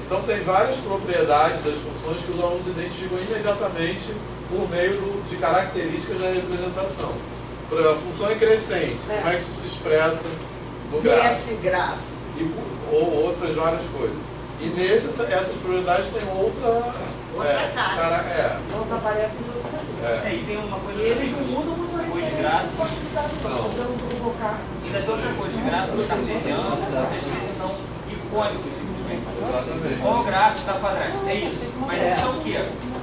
Então tem várias propriedades das funções que os alunos identificam imediatamente por meio de características da representação. Por exemplo, a função é crescente, como é que isso se expressa no gráfico? Esse gráfico. Ou outras várias coisas. E essas propriedades têm outra cara. Elas aparecem junto com ele. E tem uma coisa E eles não também, mudam muito a os referência gráficos. de facilidade, se você não provocar. Ainda tem outra coisa, os gráficos cartesianos, muitas vezes são icônicos, simplesmente. Exatamente. Qual o gráfico da quadrada? É isso. Mas isso é o quê?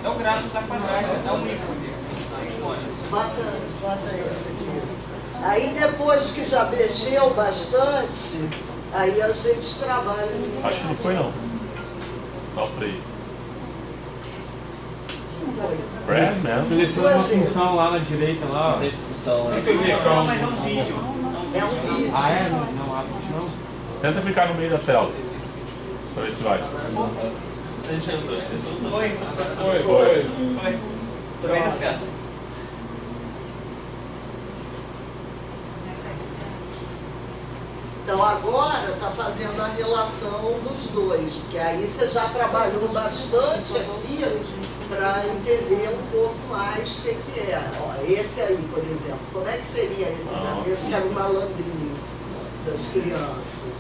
É o gráfico da quadrada, é um ícone. Bota esse aqui. Aí depois que já mexeu bastante, aí a gente trabalha. Acho que não foi não. Só pra aí. Press mesmo. Seleciona uma função lá na direita, lá. Ó. Não, mas é um vídeo. É um vídeo. Ah, é? Não abre, não. Tenta clicar no meio da tela. Pra ver se vai. Foi. No meio da tela. Então agora está fazendo a relação dos dois, porque aí você já trabalhou bastante aqui para entender um pouco mais o que é. Ó, esse aí, por exemplo, como é que seria esse? Esse que era o malandrinho das crianças,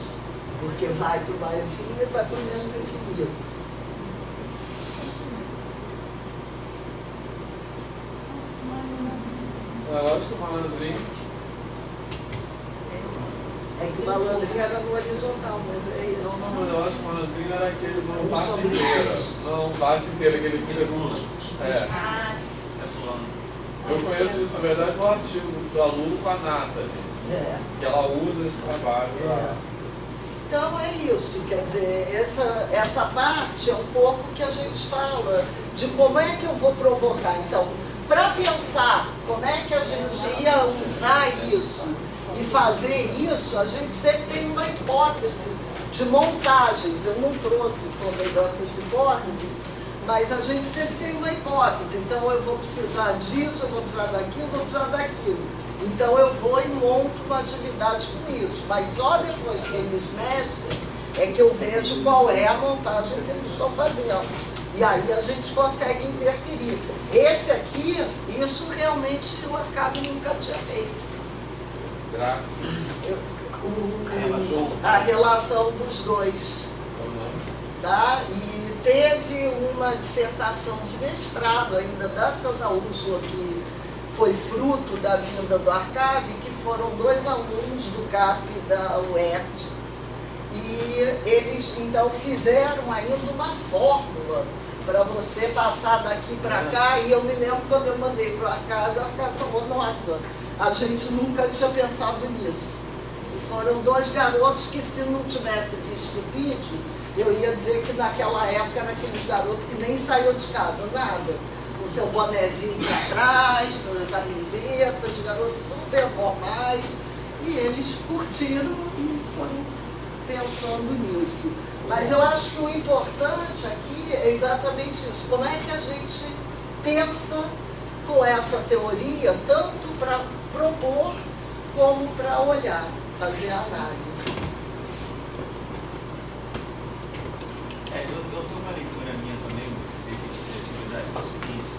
porque vai para o mais infinito, vai para o menos infinito. Eu acho que o malandrinho. É que o malandrinho era no horizontal, mas é isso. Não, mas eu acho que o malandrinho era aquele no baixa inteira. Não, baixa inteira, aquele fica assim. Eu conheço isso, na verdade, no artigo do aluno com a Nata, que ela usa esse trabalho. Então é isso, quer dizer, essa parte é um pouco que a gente fala de como é que eu vou provocar. Então, para pensar como é que a gente ia usar isso e fazer isso, a gente sempre tem uma hipótese de montagens. Eu não trouxe todas essas hipóteses, mas a gente sempre tem uma hipótese. Então eu vou precisar disso, eu vou precisar daquilo, eu vou precisar daquilo. Então eu vou e monto uma atividade com isso. Mas só depois que eles mexem é que eu vejo qual é a montagem que eles estão fazendo. E aí a gente consegue interferir. Esse aqui, isso realmente o Arcádio nunca tinha feito. A relação dos dois. Tá? E teve uma dissertação de mestrado ainda da Santa Úrsula, que foi fruto da vinda do Arcádio, que foram dois alunos do CAP e da UERJ. E eles então fizeram ainda uma fórmula para você passar daqui para cá. E eu me lembro quando eu mandei para o Arcádio falou, nossa, a gente nunca tinha pensado nisso. E foram dois garotos que, se não tivesse visto o vídeo, eu ia dizer que naquela época eram aqueles garotos que nem saíam de casa, nada. Com seu bonezinho para trás, sua camiseta, os garotos super normais. E eles curtiram e foram pensando nisso. Mas eu acho que o importante aqui é exatamente isso. Como é que a gente pensa com essa teoria, tanto para propor como para olhar, fazer a análise. Eu tenho uma leitura minha também desse tipo de atividade, é o seguinte: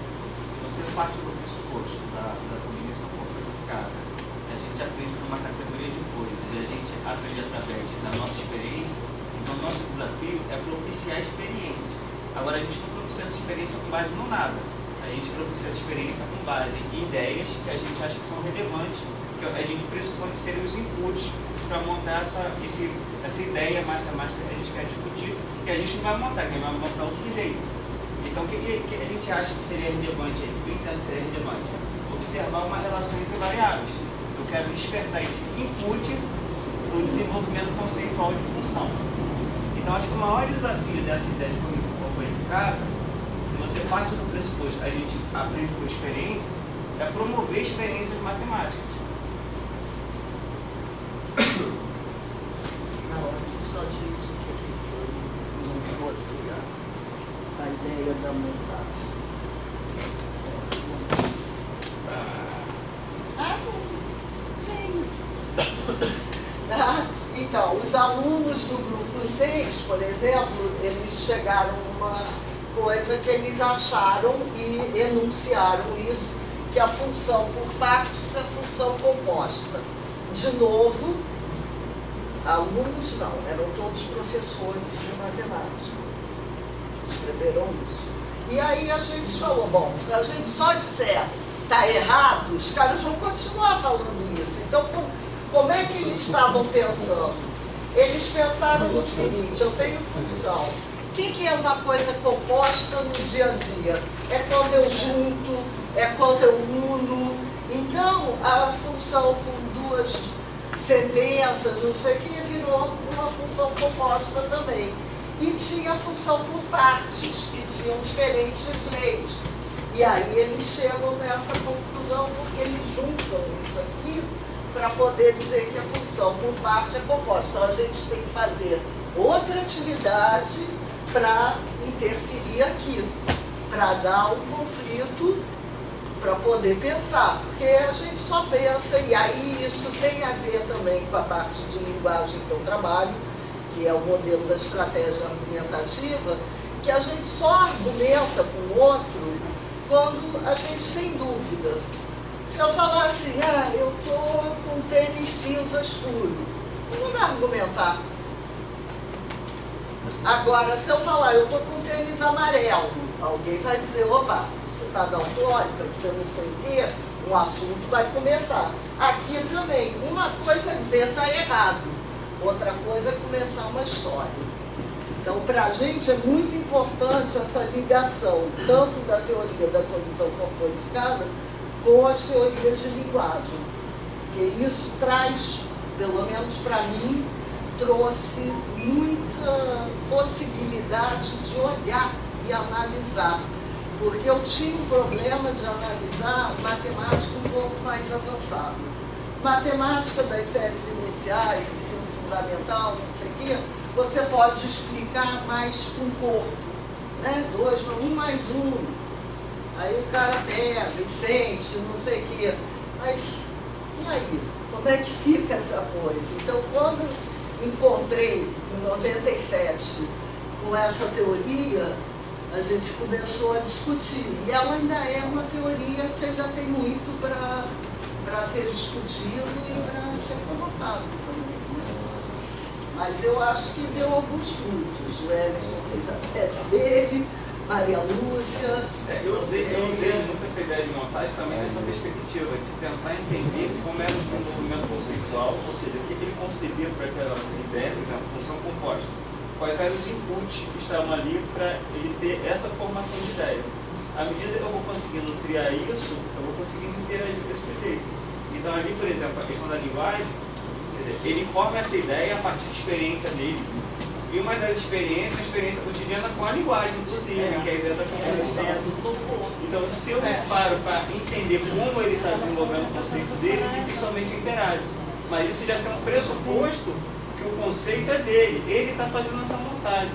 você parte do pressuposto da cognição qualificada, a gente aprende por uma categoria de coisas, e a gente aprende através da nossa experiência. Então, o nosso desafio é propiciar experiências. Agora, a gente não propicia essa experiência com base no nada. A gente propicia essa experiência com base em ideias que a gente acha que são relevantes, que a gente pressupõe que seriam os inputs para montar essa ideia matemática que a gente quer discutir, que a gente não vai montar, quem vai montar é o sujeito. Então, o que a gente acha que seria relevante, o que eu entendo seria relevante? Observar uma relação entre variáveis. Eu quero despertar esse input para o desenvolvimento conceitual de função. Então, acho que o maior desafio dessa ideia de cognição qualificada, se você parte do pressuposto a gente aprende por experiência, é promover experiências matemáticas. Não, aqui só diz o que foi negociar a ideia da montagem. Então, os alunos do grupo 6, por exemplo, eles chegaram a uma coisa que eles acharam e enunciaram isso, que a função por partes é função composta. De novo, alunos não, eram todos professores de matemática. Escreveram isso. E aí a gente falou, bom, se a gente só disser está errado, os caras vão continuar falando isso. Então, como é que eles estavam pensando? Eles pensaram no seguinte, eu tenho função. O que é uma coisa composta no dia a dia? É quando eu junto, é quando eu uno. Então, a função com duas sentenças, não sei o que, virou uma função composta também. E tinha a função por partes, que tinham diferentes leis. E aí eles chegam nessa conclusão porque eles juntam isso aqui para poder dizer que a função por parte é composta. Então a gente tem que fazer outra atividade para interferir aqui, para dar um conflito, para poder pensar, porque a gente só pensa, e aí isso tem a ver também com a parte de linguagem que eu trabalho, que é o modelo da estratégia argumentativa, que a gente só argumenta com o outro quando a gente tem dúvida. Se eu falar assim, eu estou com tênis cinza escuro, eu não vou argumentar. Agora, se eu falar, eu estou com tênis amarelo, alguém vai dizer, opa, você está daltônica, você não sei o quê, um assunto vai começar. Aqui também, uma coisa é dizer está errado, outra coisa é começar uma história. Então, para a gente é muito importante essa ligação, tanto da teoria da cognição corporificada, com as teorias de linguagem. Porque isso traz, pelo menos para mim, trouxe muita possibilidade de olhar e analisar. Porque eu tinha um problema de analisar matemática um pouco mais avançada. Matemática das séries iniciais, ensino fundamental, não sei o quê, você pode explicar mais com o corpo, né? 1 mais 1. Aí o cara pega e sente, não sei o quê. Mas, e aí? Como é que fica essa coisa? Então, quando encontrei, em 97, com essa teoria, a gente começou a discutir. E ela ainda é uma teoria que ainda tem muito para ser discutido e para ser colocado. Mas eu acho que deu alguns frutos. O Ellison fez a tese dele, Maria Lúcia. Eu usei muito essa ideia de montagem também nessa perspectiva, de tentar entender como era o desenvolvimento conceitual, ou seja, o que ele concebia para aquela ideia, por exemplo, função composta. Quais eram os inputs que estavam ali para ele ter essa formação de ideia. À medida que eu vou conseguindo triar isso, eu vou conseguindo interagir com esse sujeito. Então ali, por exemplo, a questão da linguagem, ele forma essa ideia a partir de experiência dele. E uma das experiências é a experiência cotidiana com a linguagem, inclusive, que é a ideia da composição. Então, se eu paro para entender como ele está desenvolvendo o conceito dele, dificilmente eu interajo. Mas isso já tem um pressuposto que o conceito é dele. Ele está fazendo essa montagem.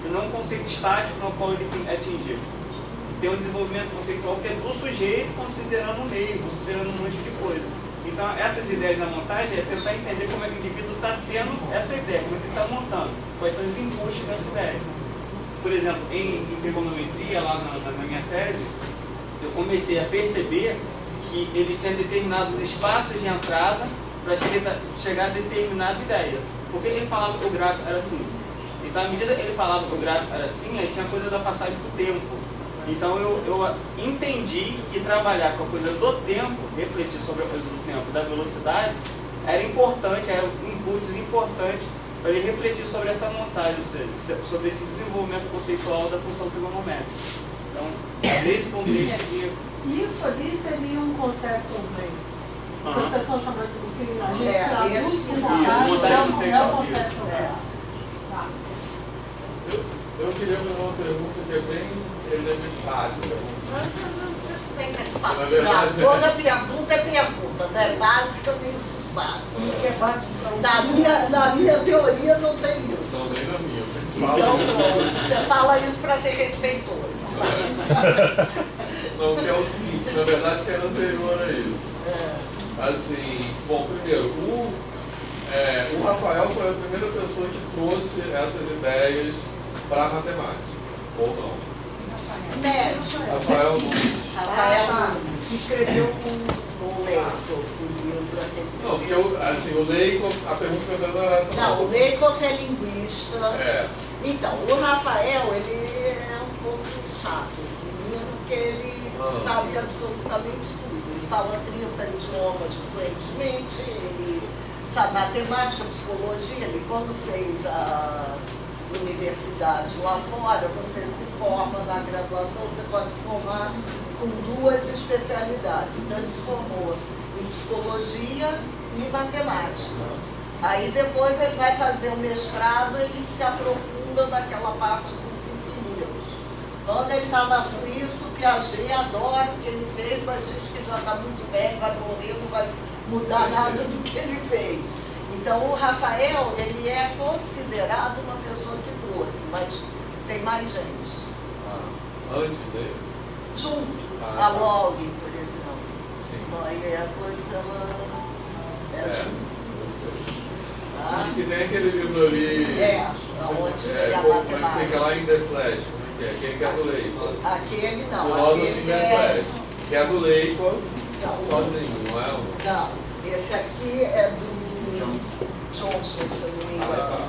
E não um conceito estático no qual ele tem que atingir. Tem um desenvolvimento conceitual que é do sujeito considerando o meio, considerando um monte de coisa. Então, essas ideias na montagem é tentar entender como é que o indivíduo está tendo essa ideia, como é que ele está montando, quais são os inputs dessa ideia. Por exemplo, em trigonometria, lá na minha tese, eu comecei a perceber que ele tinha determinados espaços de entrada para chegar a determinada ideia. Porque ele falava que o gráfico era assim. Então, à medida que ele falava que o gráfico era assim, aí tinha a coisa da passagem do tempo. Então eu entendi que trabalhar com a coisa do tempo, refletir sobre a coisa do tempo, da velocidade, era importante, eram inputs importantes para ele refletir sobre essa montagem, ou seja, sobre esse desenvolvimento conceitual da função trigonométrica. Então, nesse contexto... Isso ali seria um conceito também. Vocês estão chamando do que a gente É, traduz esse por final. vontade, Isso, é conceitual. o conceito. É. Tá. Eu queria fazer uma pergunta que é bem elementar. Tem que se Na passar. verdade, Toda pergunta é pergunta, né? Básica tem os básicos. Na minha teoria não tem isso. Não, nem na minha. Eu sempre falo Então, isso. você fala isso para ser respeitoso. Não, que é o seguinte, na verdade que é anterior a isso. Assim, bom, primeiro, o Rafael foi a primeira pessoa que trouxe essas ideias para a matemática, ou não? Rafael Nunes. Rafael Nunes escreveu com o Leikoff o livro aquele. Não, porque assim, o Leikoff, a pergunta que eu fiz era essa. Não, o Leikoff é linguista. É. Então, o Rafael, ele é um pouco chato, esse menino, porque ele sabe absolutamente tudo. Ele fala 30 idiomas fluentemente, ele sabe matemática, psicologia. Ele, quando fez a universidade lá fora, você se forma na graduação, você pode se formar com 2 especialidades. Então, ele se formou em psicologia e matemática. Aí depois ele vai fazer o mestrado, ele se aprofunda naquela parte dos infinitos. Quando ele está na Suíça, o Piaget adora o que ele fez, mas diz que já está muito velho, vai morrer, não vai mudar nada do que ele fez. Então o Rafael, ele é considerado uma pessoa que trouxe, mas tem mais gente. Antes dele? Junto, a Log, por exemplo. Sim. Aí a coisa, ela é junto. E que tem aquele livro ali. Onde é a como é que matemática. fica lá em The Flash? Como é que é? Aquele que é do Leikoff. Aquele não. Filósofo em Aquele The Flash. Que é do Leikoff, Não. sozinho, não é? Não, esse aqui é do Johnson, se eu não me engano.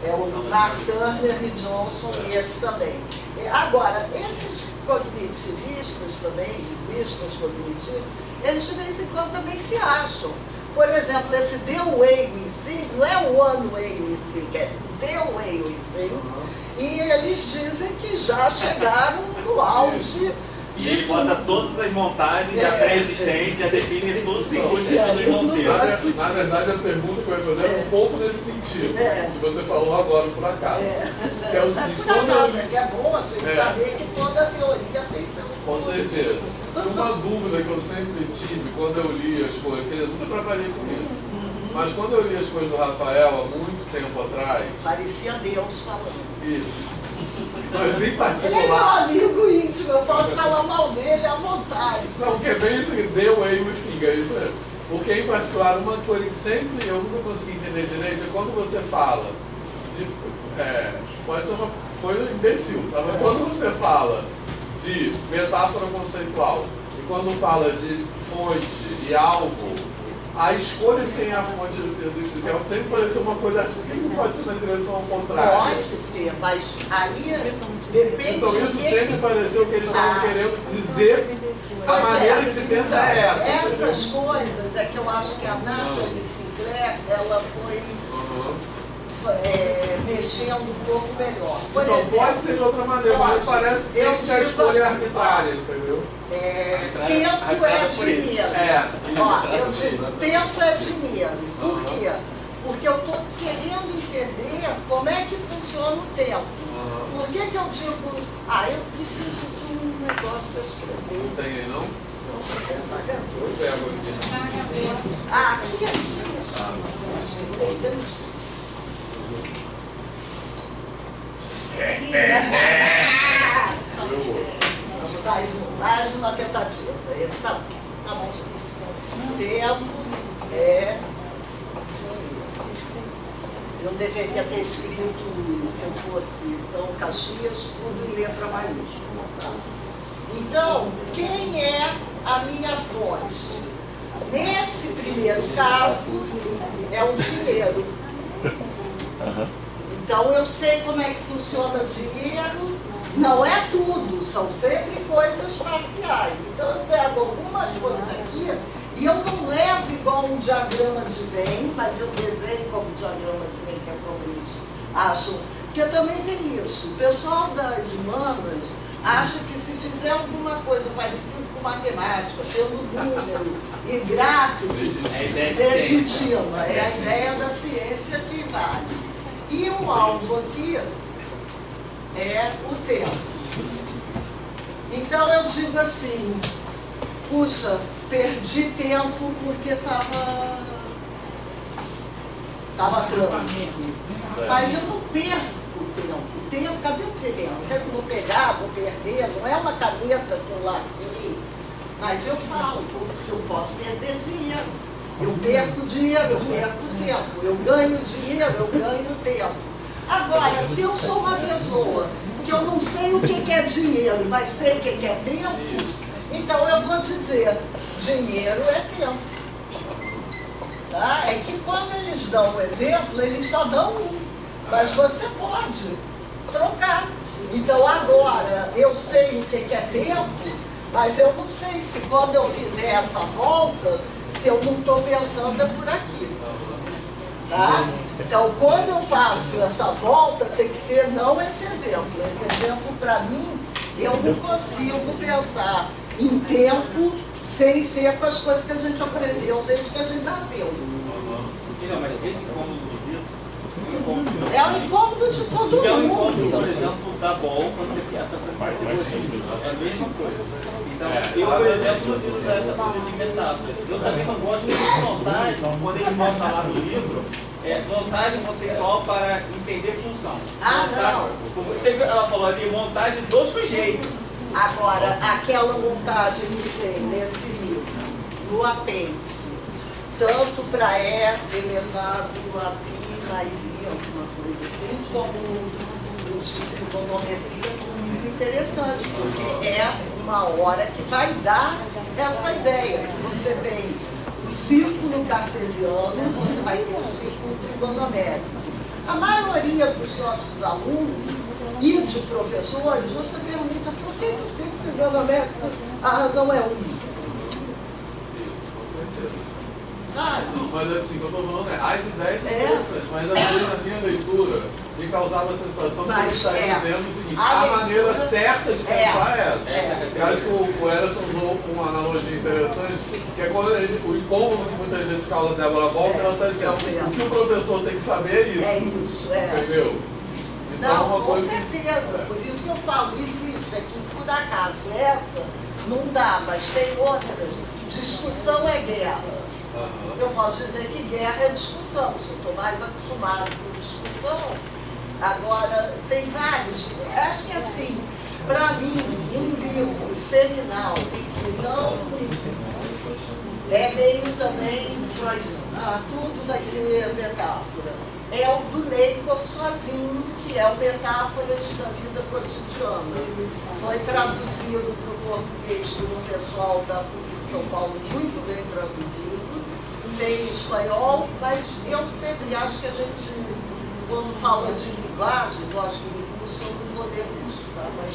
É o Mark Turner e Johnson, e esse também. Agora, esses cognitivistas também, linguistas cognitivos, eles de vez em quando também se acham. Por exemplo, esse The Way We See, não é o One Way We See, é The Way We See, e eles dizem que já chegaram no auge. E ele bota todas as montagens já pré-existentes, já define todos os recursos que as pessoas vão ter. Na verdade, a pergunta foi fazendo um pouco nesse sentido, que você falou agora, por acaso. Que é o seguinte, por quando acaso, eu... que é bom a gente saber que toda teoria tem seu... Com certeza. Uma dúvida que eu sempre tive quando eu li as coisas, porque eu nunca trabalhei com isso, mas quando eu li as coisas do Rafael há muito tempo atrás... Parecia Deus falando. Isso. Mas em Ele é meu particular... amigo íntimo, eu posso falar mal dele à vontade. Não, porque é bem isso que deu aí o figa, é isso mesmo. Porque em particular, uma coisa que sempre eu nunca consegui entender direito é quando você fala de... pode ser uma coisa imbecil, tá? Mas quando você fala de metáfora conceitual e quando fala de fonte e alvo, a escolha de quem é a fonte do que é sempre pareceu uma coisa, por que não pode ser na direção ao contrário? Pode ser, mas aí depende Então isso do que... sempre pareceu que eles estavam querendo dizer, a maneira que se pensa é essa. Essas coisas é que eu acho que a Natalie Sinclair, ela foi mexendo um pouco melhor. Por Então exemplo, pode ser de outra maneira, mas parece sempre que a escolha é arbitrária, entendeu? tempo é dinheiro. Ó, eu digo, tempo é dinheiro. Por quê? Porque eu estou querendo entender como é que funciona o tempo. Por que eu digo, eu preciso de um negócio para escrever? Não tem aí não? Eu pego aqui. Mais uma tentativa. Esse tá bom. Tempo é dinheiro. Eu deveria ter escrito, se eu fosse tão Caxias, tudo em letra maiúscula. Tá? Então, quem é a minha fonte? Nesse primeiro caso, é o dinheiro. Então, eu sei como é que funciona o dinheiro. Não é tudo, são sempre coisas parciais. Então, eu pego algumas coisas aqui e eu não levo igual um diagrama de Venn, mas eu desenho como diagrama de Venn, que é como eles acham. Porque também tem isso. O pessoal das humanas acha que se fizer alguma coisa parecida com com matemática, tendo número e gráfico, legitima. É a ideia da ciência que vale. E o alvo aqui é o tempo. Então eu digo assim, puxa, perdi tempo porque estava trânsito. Mas eu não perco o tempo, cadê o tempo? Eu vou pegar, vou perder, não é uma caneta que eu larguei. Mas eu falo, porque eu posso perder dinheiro. Eu perco dinheiro, eu perco tempo. Eu ganho dinheiro, eu ganho tempo. Agora, se eu sou uma pessoa que eu não sei o que é dinheiro, mas sei o que é tempo, então eu vou dizer, dinheiro é tempo. Tá? É que quando eles dão um exemplo, eles só dão um. Mas você pode trocar. Então agora, eu sei o que é tempo, mas eu não sei se quando eu fizer essa volta, se eu não estou pensando é por aqui. Tá? Então, quando eu faço essa volta, tem que ser não esse exemplo. Esse exemplo, para mim, eu não consigo pensar em tempo sem ser com as coisas que a gente aprendeu desde que a gente nasceu. Não, mas esse incômodo do dedo é um incômodo de todo mundo. É um incômodo, por exemplo, da bol, quando você fica pensando em é a mesma coisa. Então, eu, por exemplo, vou usar essa coisa de metáforas. Eu também não gosto muito de montagem, quando ele monta lá no livro, montagem conceitual para entender função. Não. Você viu, ela falou ali, montagem do sujeito. Agora, aquela montagem que tem nesse livro, no apêndice, tanto para E elevado a π mais I, alguma coisa assim, como o de trigonometria, muito interessante, porque é uma hora que vai dar essa ideia. Você tem o círculo cartesiano, você vai ter o círculo trigonométrico. A maioria dos nossos alunos e de professores, você pergunta por que o círculo trigonométrico, a razão é única. Não, mas assim, o que eu estou falando as ideias são interessantes, mas assim, na minha leitura, me causava a sensação que ele está dizendo o seguinte, a maneira certa de pensar é essa. Eu acho que o Ellison usou uma analogia interessante, que é quando o incômodo que muitas vezes causa a Débora Volta, ela está dizendo, o que o professor tem que saber é isso. É isso, entendeu? Então, não, uma coisa com certeza, por isso que eu falo, existe aqui, por acaso, essa não dá, mas tem outras. Discussão é guerra. Eu posso dizer que guerra é discussão, se eu estou mais acostumado com discussão. Agora, tem vários. Acho que assim, para mim, um livro seminal que não é meio também freudiano, tudo vai ser metáfora. É o do Lakoff sozinho, que é o Metáforas da Vida Cotidiana. Foi traduzido para o português por um pessoal da PUC de São Paulo, muito bem traduzido. Tem espanhol, mas eu sempre acho que a gente, quando fala de linguagem, lógico que em russo eu não vou ler russo, tá? Mas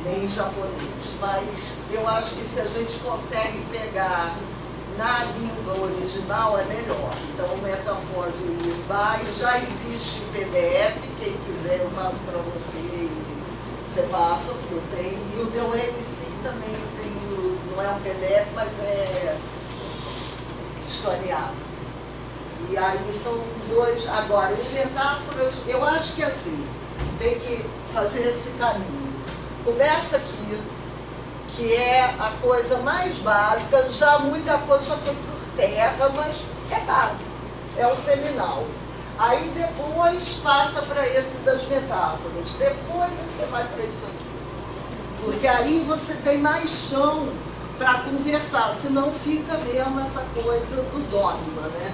nem japonês. Mas eu acho que se a gente consegue pegar na língua original é melhor. Então, o Metafose vai, já existe PDF, quem quiser eu passo para você e você passa, porque eu tenho. E o meu MC também eu tenho, não é um PDF, mas é escaneado. E aí são dois. Agora, em metáforas, eu acho que assim, tem que fazer esse caminho. Começa aqui, que é a coisa mais básica, já muita coisa já foi por terra, mas é básico, é o seminal. Aí depois passa para esse das metáforas, depois é que você vai para isso aqui. Porque aí você tem mais chão para conversar, senão fica mesmo essa coisa do dogma, né?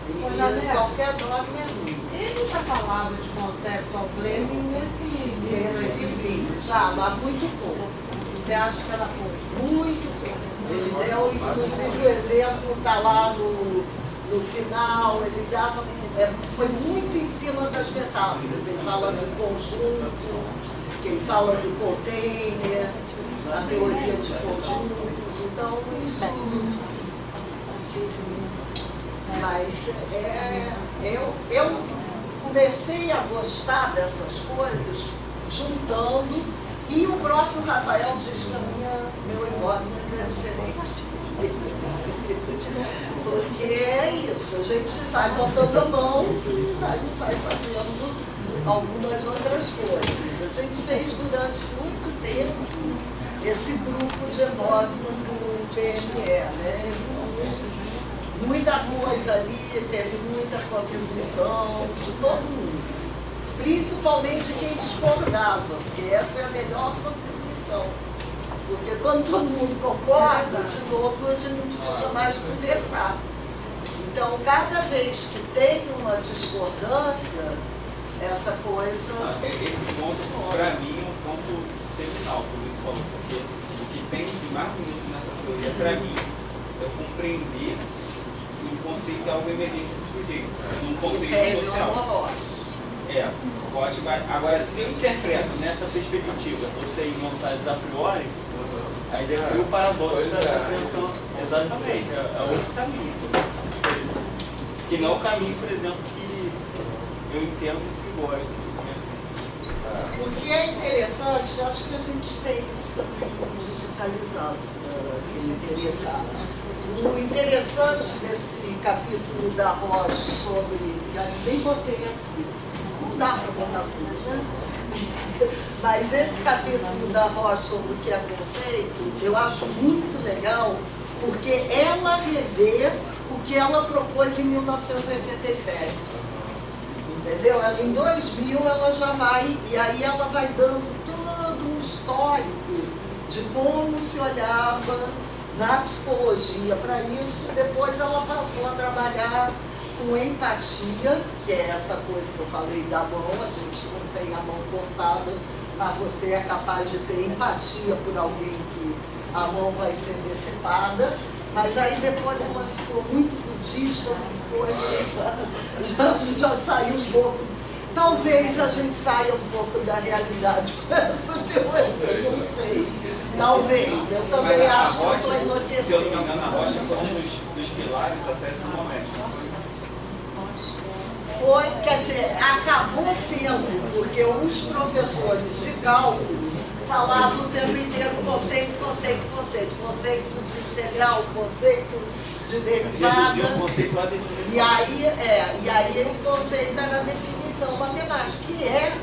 E qualquer dogma é ruim. Ele já falava de conceptual planning nesse livro. Já, mas muito pouco. Você acha que era pouco? Muito pouco. Ele deu, inclusive, o exemplo está lá no final, ele dava, foi muito em cima das metáforas. Ele fala do conjunto, ele fala do container, a teoria de conjuntos, então isso. Mas eu comecei a gostar dessas coisas juntando, e o próprio Rafael diz que a minha meu endócrino é diferente. Porque é isso, a gente vai botando a mão e vai fazendo algumas outras coisas. A gente fez durante muito tempo esse grupo de endócrino do PME, né? Muita coisa ali, teve muita contribuição de todo mundo, principalmente quem discordava, porque essa é a melhor contribuição. Porque quando todo mundo concorda, de novo, a gente não precisa mais conversar. Então, cada vez que tem uma discordância, essa coisa... Esse ponto, para mim, é um ponto seminal, como ele falou, porque o que tem de mais bonito nessa teoria, para mim, é compreender que o conceito é algo emergente do sujeito, num contexto social. Agora, se eu interpreto nessa perspectiva, eu tenho vontades a priori, aí depois o paradoxo da compreensão. Exatamente, é outro caminho. Que não é o caminho, por exemplo, que eu entendo que gosto desse conhecimento. O que é interessante, acho que a gente tem isso também digitalizado, para quem interessar. O interessante desse capítulo da Roche sobre, já nem botei aqui, não dá para botar tudo, né? Mas esse capítulo da Roche sobre o que é conceito, eu acho muito legal, porque ela revê o que ela propôs em 1987. Entendeu? Ela, em 2000 ela já vai, e aí ela vai dando todo um histórico de como se olhava na psicologia para isso. Depois ela passou a trabalhar com empatia, que é essa coisa que eu falei da mão, a gente não tem a mão cortada, mas você é capaz de ter empatia por alguém que a mão vai ser decepada. Mas aí depois ela ficou muito budista, já saiu um pouco. Talvez a gente saia um pouco da realidade com essa teoria, não sei. Talvez, eu também acho que eu estou enlouquecendo. Se eu não me engano, a Rocha foi um dos pilares da tese do momento. Foi, quer dizer, acabou sendo, porque os professores de cálculo falavam o tempo inteiro conceito de integral, conceito de derivada. E aí o conceito era a definição matemática, que é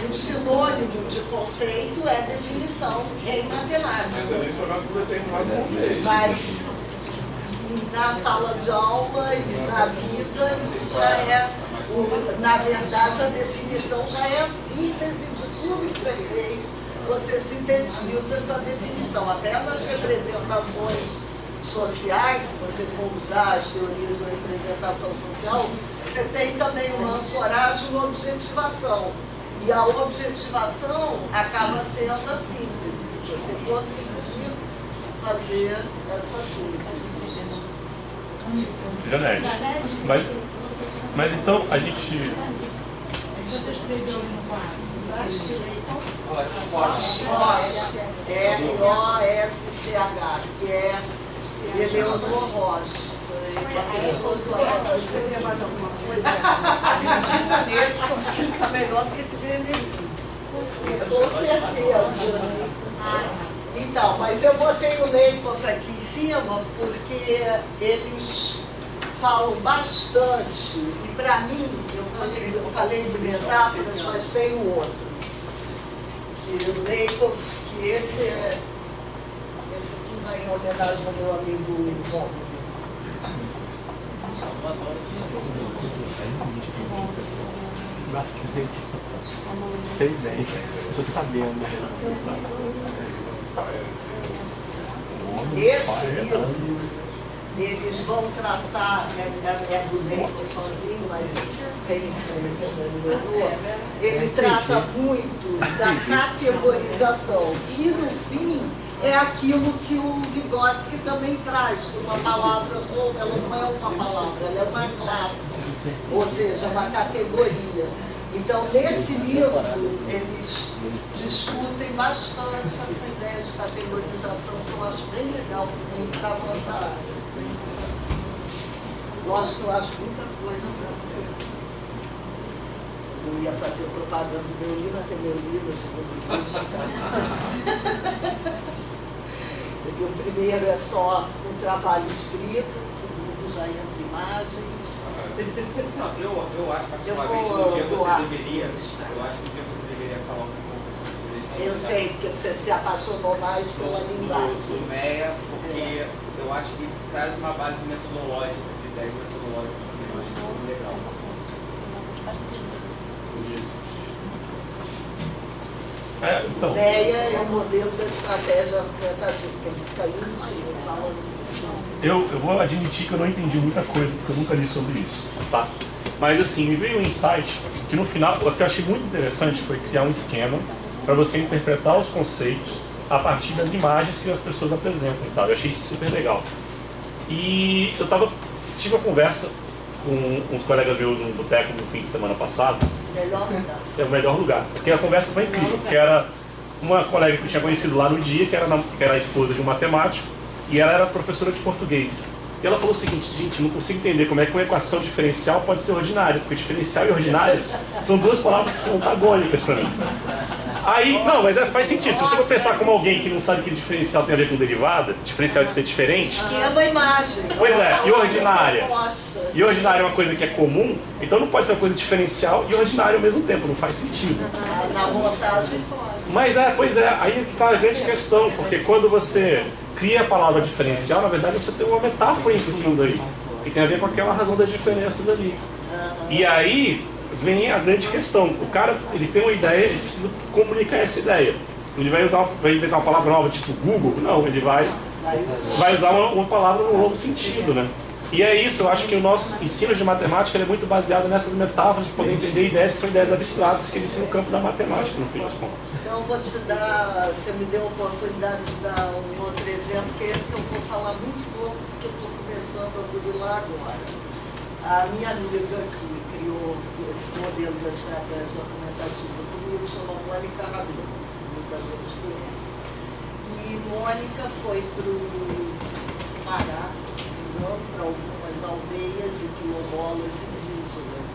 um sinônimo de conceito, é definição em matemática. Mas na sala de aula e na vida, isso já é, na verdade, a definição já é a síntese de tudo que você fez, você sintetiza com a definição. Até nas representações sociais, se você for usar as teorias da representação social, você tem também uma ancoragem e uma objetivação. E a objetivação acaba sendo a síntese, você conseguir fazer essa síntese. Janete, mas então a gente... Você escreveu no quadro? R-O-S-C-H, que é Eleonor Roche. Eu queria mais alguma coisa. Acredita nesse, que eu acho que ele está melhor do que esse vermelhinho. Com certeza. Então, mas eu botei o Leibniz aqui em cima porque eles falam bastante. E para mim, eu falei de metáforas, mas tem um outro. Que o Leibniz, que esse aqui vai em homenagem ao meu amigo Gomes. Bastante. Sei bem, tô sabendo. Esse livro, eles vão tratar, é do leite sozinho, mas sem influência do Eleonor, ele trata muito da categorização, que no fim é aquilo que o Vygotsky também traz, que uma palavra solta, ela não é uma palavra, ela é uma classe, ou seja, uma categoria. Então, nesse livro, eles discutem bastante essa ideia de categorização, que eu acho bem legal também para a nossa área. Lógico que eu acho muita coisa para ver. Eu ia fazer propaganda do meu livro, até meu livro, sobre isso. primeiro é só um trabalho escrito, o segundo já entra imagens. Não, eu acho particularmente no dia você deveria, eu acho que no dia você deveria falar um pouco assim. Eu sei, porque você se apaixonou mais pela linguagem. Do MEA, porque eu acho que traz uma base metodológica, de ideias metodológicas também, eu acho que é muito legal. Então, MEA é o modelo da estratégia argumentativa, que ele fica íntimo, falando isso. eu vou admitir que eu não entendi muita coisa, porque eu nunca li sobre isso, tá? Mas assim, me veio um insight que no final, o que eu achei muito interessante foi criar um esquema para você interpretar os conceitos a partir das imagens que as pessoas apresentam e tal. Eu achei isso super legal. E eu tive uma conversa com uns colegas meus no boteco no fim de semana passado. Melhor lugar. É o melhor lugar. Porque a conversa foi incrível, porque era uma colega que eu tinha conhecido lá no dia, que era a esposa de um matemático, e ela era professora de português. E ela falou o seguinte: gente, não consigo entender como é que uma equação diferencial pode ser ordinária, porque diferencial e ordinária são duas palavras que são antagônicas para mim. Aí, não, mas faz sentido. Se você for pensar como alguém que não sabe que diferencial tem a ver com derivada, diferencial de ser diferente. Esquema imagem. Pois é, e ordinária? E ordinária é uma coisa que é comum, então não pode ser uma coisa diferencial e ordinária ao mesmo tempo, não faz sentido. Na montagem pode. Mas pois é, aí fica a grande questão, porque quando você cria a palavra diferencial, na verdade você tem uma metáfora incluindo aí, que tem a ver com aquela razão das diferenças ali. E aí vem a grande questão: o cara, ele tem uma ideia, ele precisa comunicar essa ideia. Ele vai inventar uma palavra nova, tipo Google? Não, ele vai usar uma palavra num novo sentido, né? E é isso, eu acho que o nosso ensino de matemática é muito baseado nessas metáforas de poder entender ideias que são ideias abstratas que existem no campo da matemática, no fim das contas. Então, vou te dar, você me deu a oportunidade de dar um outro exemplo, que esse eu vou falar muito pouco, porque eu estou começando a burilar agora. A minha amiga que criou esse modelo da estratégia argumentativa comigo chama Mônica Rabelo, muita gente conhece. E Mônica foi para o Pará, para algumas aldeias e quilombolas indígenas.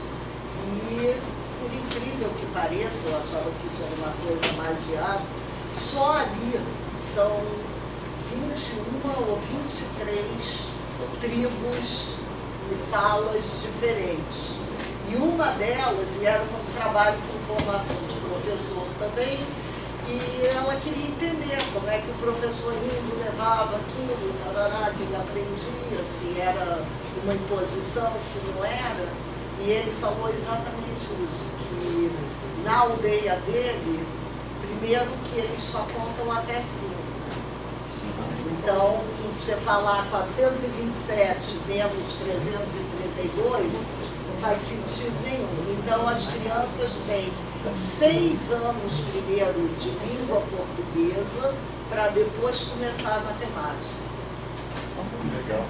E, por incrível que pareça, eu achava que isso era uma coisa mais viável, só ali são 21 ou 23 tribos e falas diferentes. E uma delas, e era um trabalho com formação de professor também, e ela queria entender como é que o professor Lindo levava aquilo, tarará, que ele aprendia, se era uma imposição, se não era. E ele falou exatamente isso, que na aldeia dele, primeiro que eles só contam até 5. Então, você falar 427 menos 332, não faz sentido nenhum. Então, as crianças têm 6 anos primeiro de língua portuguesa para depois começar a matemática. Legal.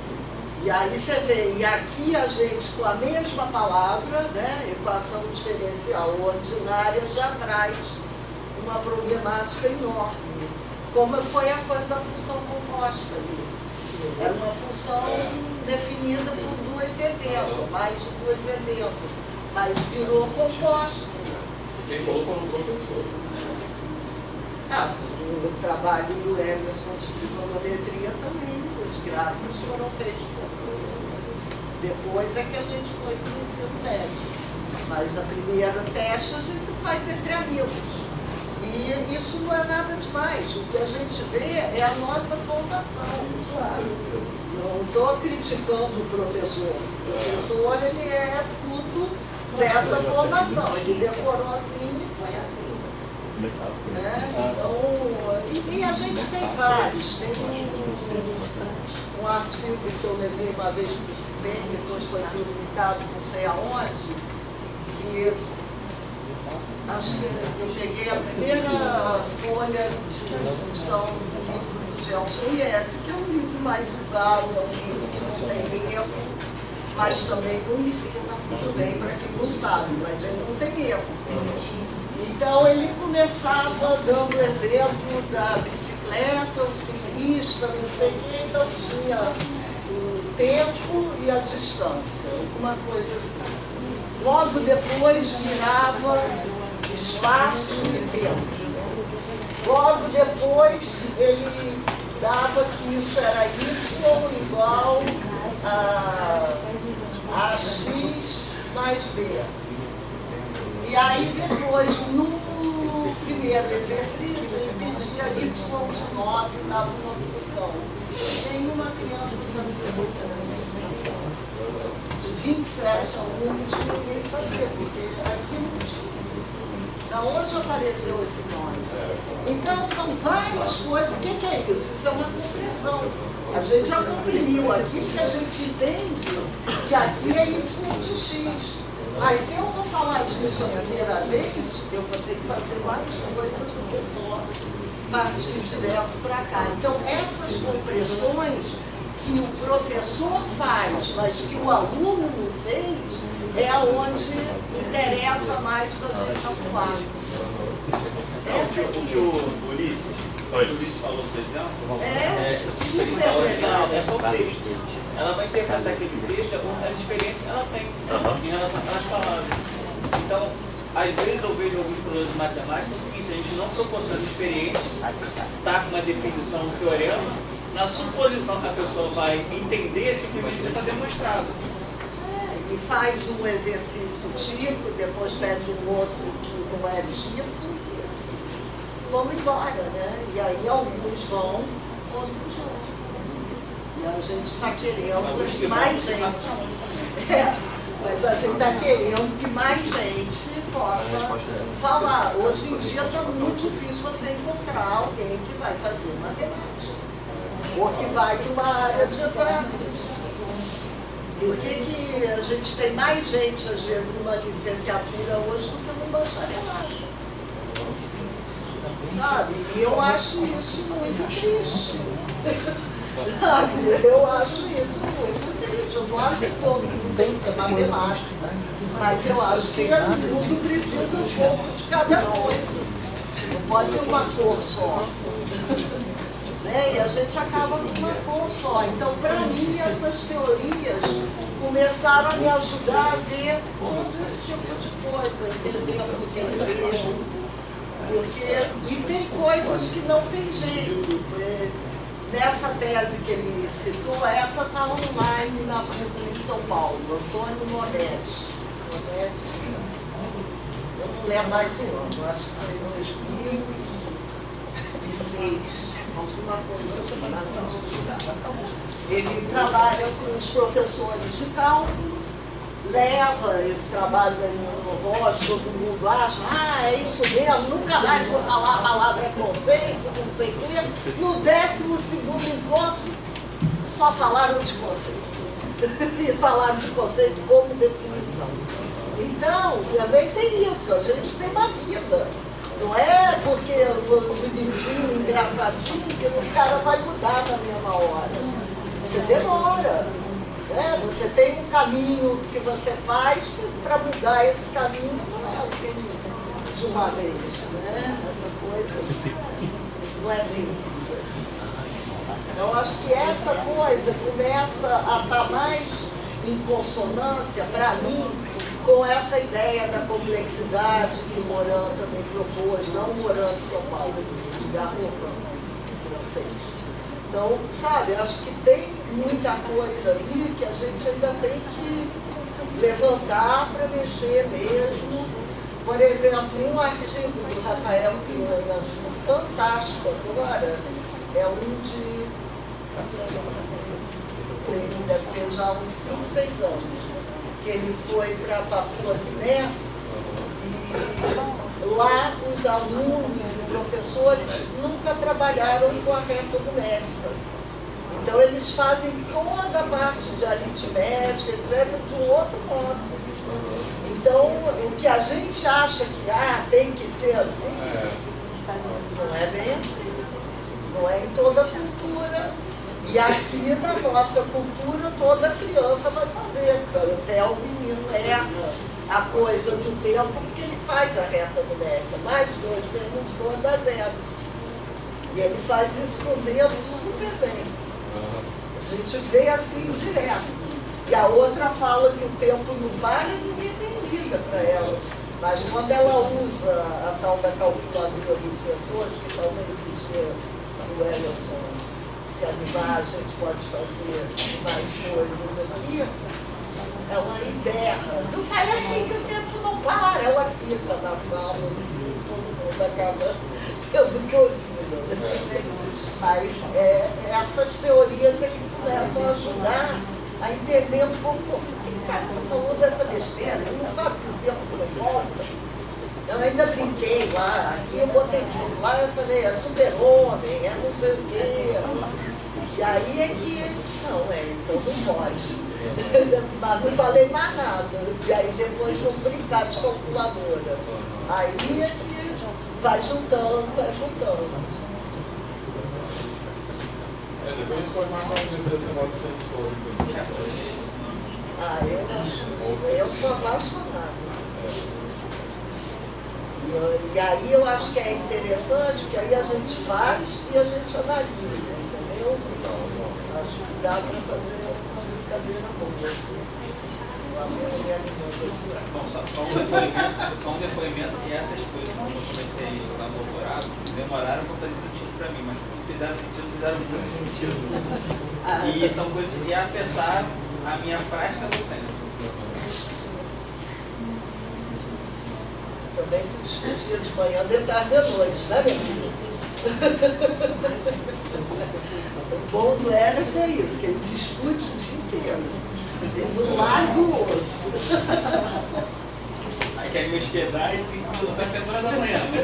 E aí você vê, e aqui a gente com a mesma palavra, né, equação diferencial ordinária, já traz uma problemática enorme. Como foi a coisa da função composta ali. Era uma função definida por 2 sentenças, mais de 2 sentenças, mas virou composta. Quem falou foi o professor. O trabalho do Emerson de trigonometria também, os gráficos foram feitos por professor. Depois é que a gente foi para o ensino médio. Mas na primeira teste a gente faz entre amigos. E isso não é nada demais. O que a gente vê é a nossa formação. Claro. Não estou criticando o professor. O professor ele é fruto dessa formação. Ele decorou assim e foi assim. Né? Então, e a gente tem vários. Tem um artigo que eu levei uma vez para o CIPEM, depois foi publicado não sei aonde, que acho que eu peguei a primeira folha de função do livro do Gelson Iese, que é um livro mais usado, é um livro que não tem erro, mas também não ensina muito bem para quem não sabe, mas ele não tem erro. Então ele começava dando exemplo da bicicleta, o ciclista, não sei o quê, então tinha o tempo e a distância, alguma coisa assim. Logo depois virava espaço e tempo. Logo depois ele dava que isso era y igual a x mais b. E aí depois, no primeiro exercício, eu pedia y de 9, dava uma função. Nenhuma criança sabia de 27 alunos, ninguém sabia, porque aqui não tinha. Da onde apareceu esse nome? Então, são várias coisas. O que é isso? Isso é uma compressão. A gente já comprimiu aqui, porque a gente entende que aqui é y de x. Mas se eu vou falar disso a primeira vez, eu vou ter que fazer mais coisas do que só partir direto para cá. Então, essas compressões que o professor faz, mas que o aluno não fez, é onde interessa mais da gente atuar. Essa aqui. O Ulisses falou do exemplo. Super legal. É só o texto. Ela vai interpretar aquele texto e a experiência que ela tem em relação às palavras. Então, às vezes eu vejo alguns problemas de matemática, é o seguinte, a gente não proporciona experiência, está com uma definição do teorema, na suposição que a pessoa vai entender esse primeiro que está demonstrado. E faz um exercício tipo, depois pede um outro que não é tipo, vamos embora, né? E aí alguns vão, outros não. E a gente está querendo mais gente. Mas a gente está querendo que mais gente possa falar. Hoje em dia está muito difícil você encontrar alguém que vai fazer matemática. Ou que vai para uma área de exatas. Por que a gente tem mais gente, às vezes, numa licenciatura hoje do que no bacharelado? Sabe? E eu acho isso muito triste. Sabe? Eu acho isso muito triste. Eu não acho que todo mundo tem que ser matemático, mas eu acho que o mundo precisa um pouco de cada coisa. Não pode ter uma cor só. E a gente acaba com uma cor só. Então, para mim, essas teorias começaram a me ajudar a ver todo esse tipo de coisa, esse exemplo que ele deu. E tem coisas que não tem jeito. Nessa tese que ele citou, essa está online na PUC em São Paulo, Antônio Monetti. Eu não lembro mais o ano, acho que foi em 2006. Alguma coisa assim. Ele trabalha com os professores de cálculo, leva esse trabalho da Nino Rocha, todo mundo acha, é isso mesmo, nunca mais vou falar a palavra conceito, não sei o quê. No 12º encontro, só falaram de conceito. E falaram de conceito como definição. Então, também tem isso, a gente tem uma vida. Não é porque eu vou dividindo engraçadinho que o cara vai mudar na mesma hora. Você demora. Né? Você tem um caminho que você faz para mudar esse caminho, não é assim de uma vez. Né? Essa coisa não é simples assim. Eu acho que essa coisa começa a estar mais em consonância, para mim, com essa ideia da complexidade que o Morin também propôs, não o Morin de São Paulo, de Garropa, francês. Então, sabe, acho que tem muita coisa ali que a gente ainda tem que levantar para mexer mesmo. Por exemplo, um artigo do Rafael que eu acho fantástico agora, é um de... ele deve ter já uns 5, 6 anos. Que ele foi para Papua Guiné e lá os alunos e os professores nunca trabalharam com a reta numérica. Então eles fazem toda a parte de aritmética, etc., de um outro modo. Então o que a gente acha que tem que ser assim, não é bem assim. Não é em toda a cultura. E aqui na nossa cultura toda criança vai fazer, até o menino erra a coisa do tempo porque ele faz a reta numérica, mais 2 menos 2 dá 0. E ele faz isso com o dedo super bem. A gente vê assim direto. E a outra fala que o tempo não para e ninguém nem liga para ela. Mas quando ela usa a tal da calculadora dos sensores, que talvez um dia se o Emerson se animar, a gente pode fazer mais coisas aqui. Ela berra, não sai assim que o tempo não para. Ela fica na sala, assim, todo mundo acaba tendo que ouvir. Mas essas teorias é que começam a ajudar a entender um pouco o que o cara está falando dessa besteira. Ele não sabe que o tempo não volta. Eu ainda brinquei lá, aqui eu botei tudo lá, eu falei, é super-homem, é não sei o quê. E aí é que, não, então não pode. Mas não falei mais nada. E aí depois fomos brincar de calculadora. Aí é que vai juntando, vai juntando. Depois a gente pode marcar um dia desse negócio sensor. Eu sou apaixonada. E aí eu acho que é interessante, que aí a gente faz e a gente analisa, entendeu? Então, acho que dá para fazer uma brincadeira boa. Bom, só um depoimento que essas coisas, quando eu comecei a estudar doutorado, demoraram para fazer sentido para mim, mas quando fizeram sentido, fizeram muito sentido. E são coisas que afetaram a minha prática docente. Também tu discutia de manhã, de tarde e de noite, né, meu filho? O bom do Hélio é isso, que ele discute o dia inteiro. Ele não larga o osso. Aí quer me hospedar e tem que lutar até 9 da manhã, né?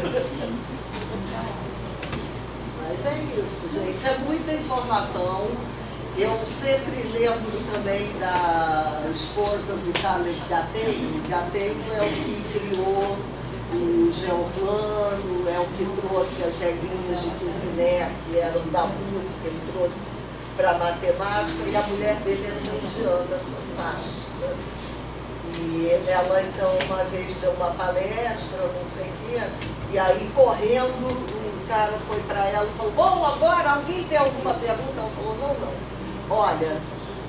Mas é isso, gente. É muita informação. Eu sempre lembro também da esposa do Carlos Gatteino. Gatteino é o que criou o geoplano, é o que trouxe as regrinhas de Kuznets, que eram da música, ele trouxe para a matemática, e a mulher dele era uma indiana fantástica. E ela, então, uma vez deu uma palestra, não sei o quê, e aí, correndo, o cara foi para ela e falou, bom, agora alguém tem alguma pergunta? Ela falou, não. Olha,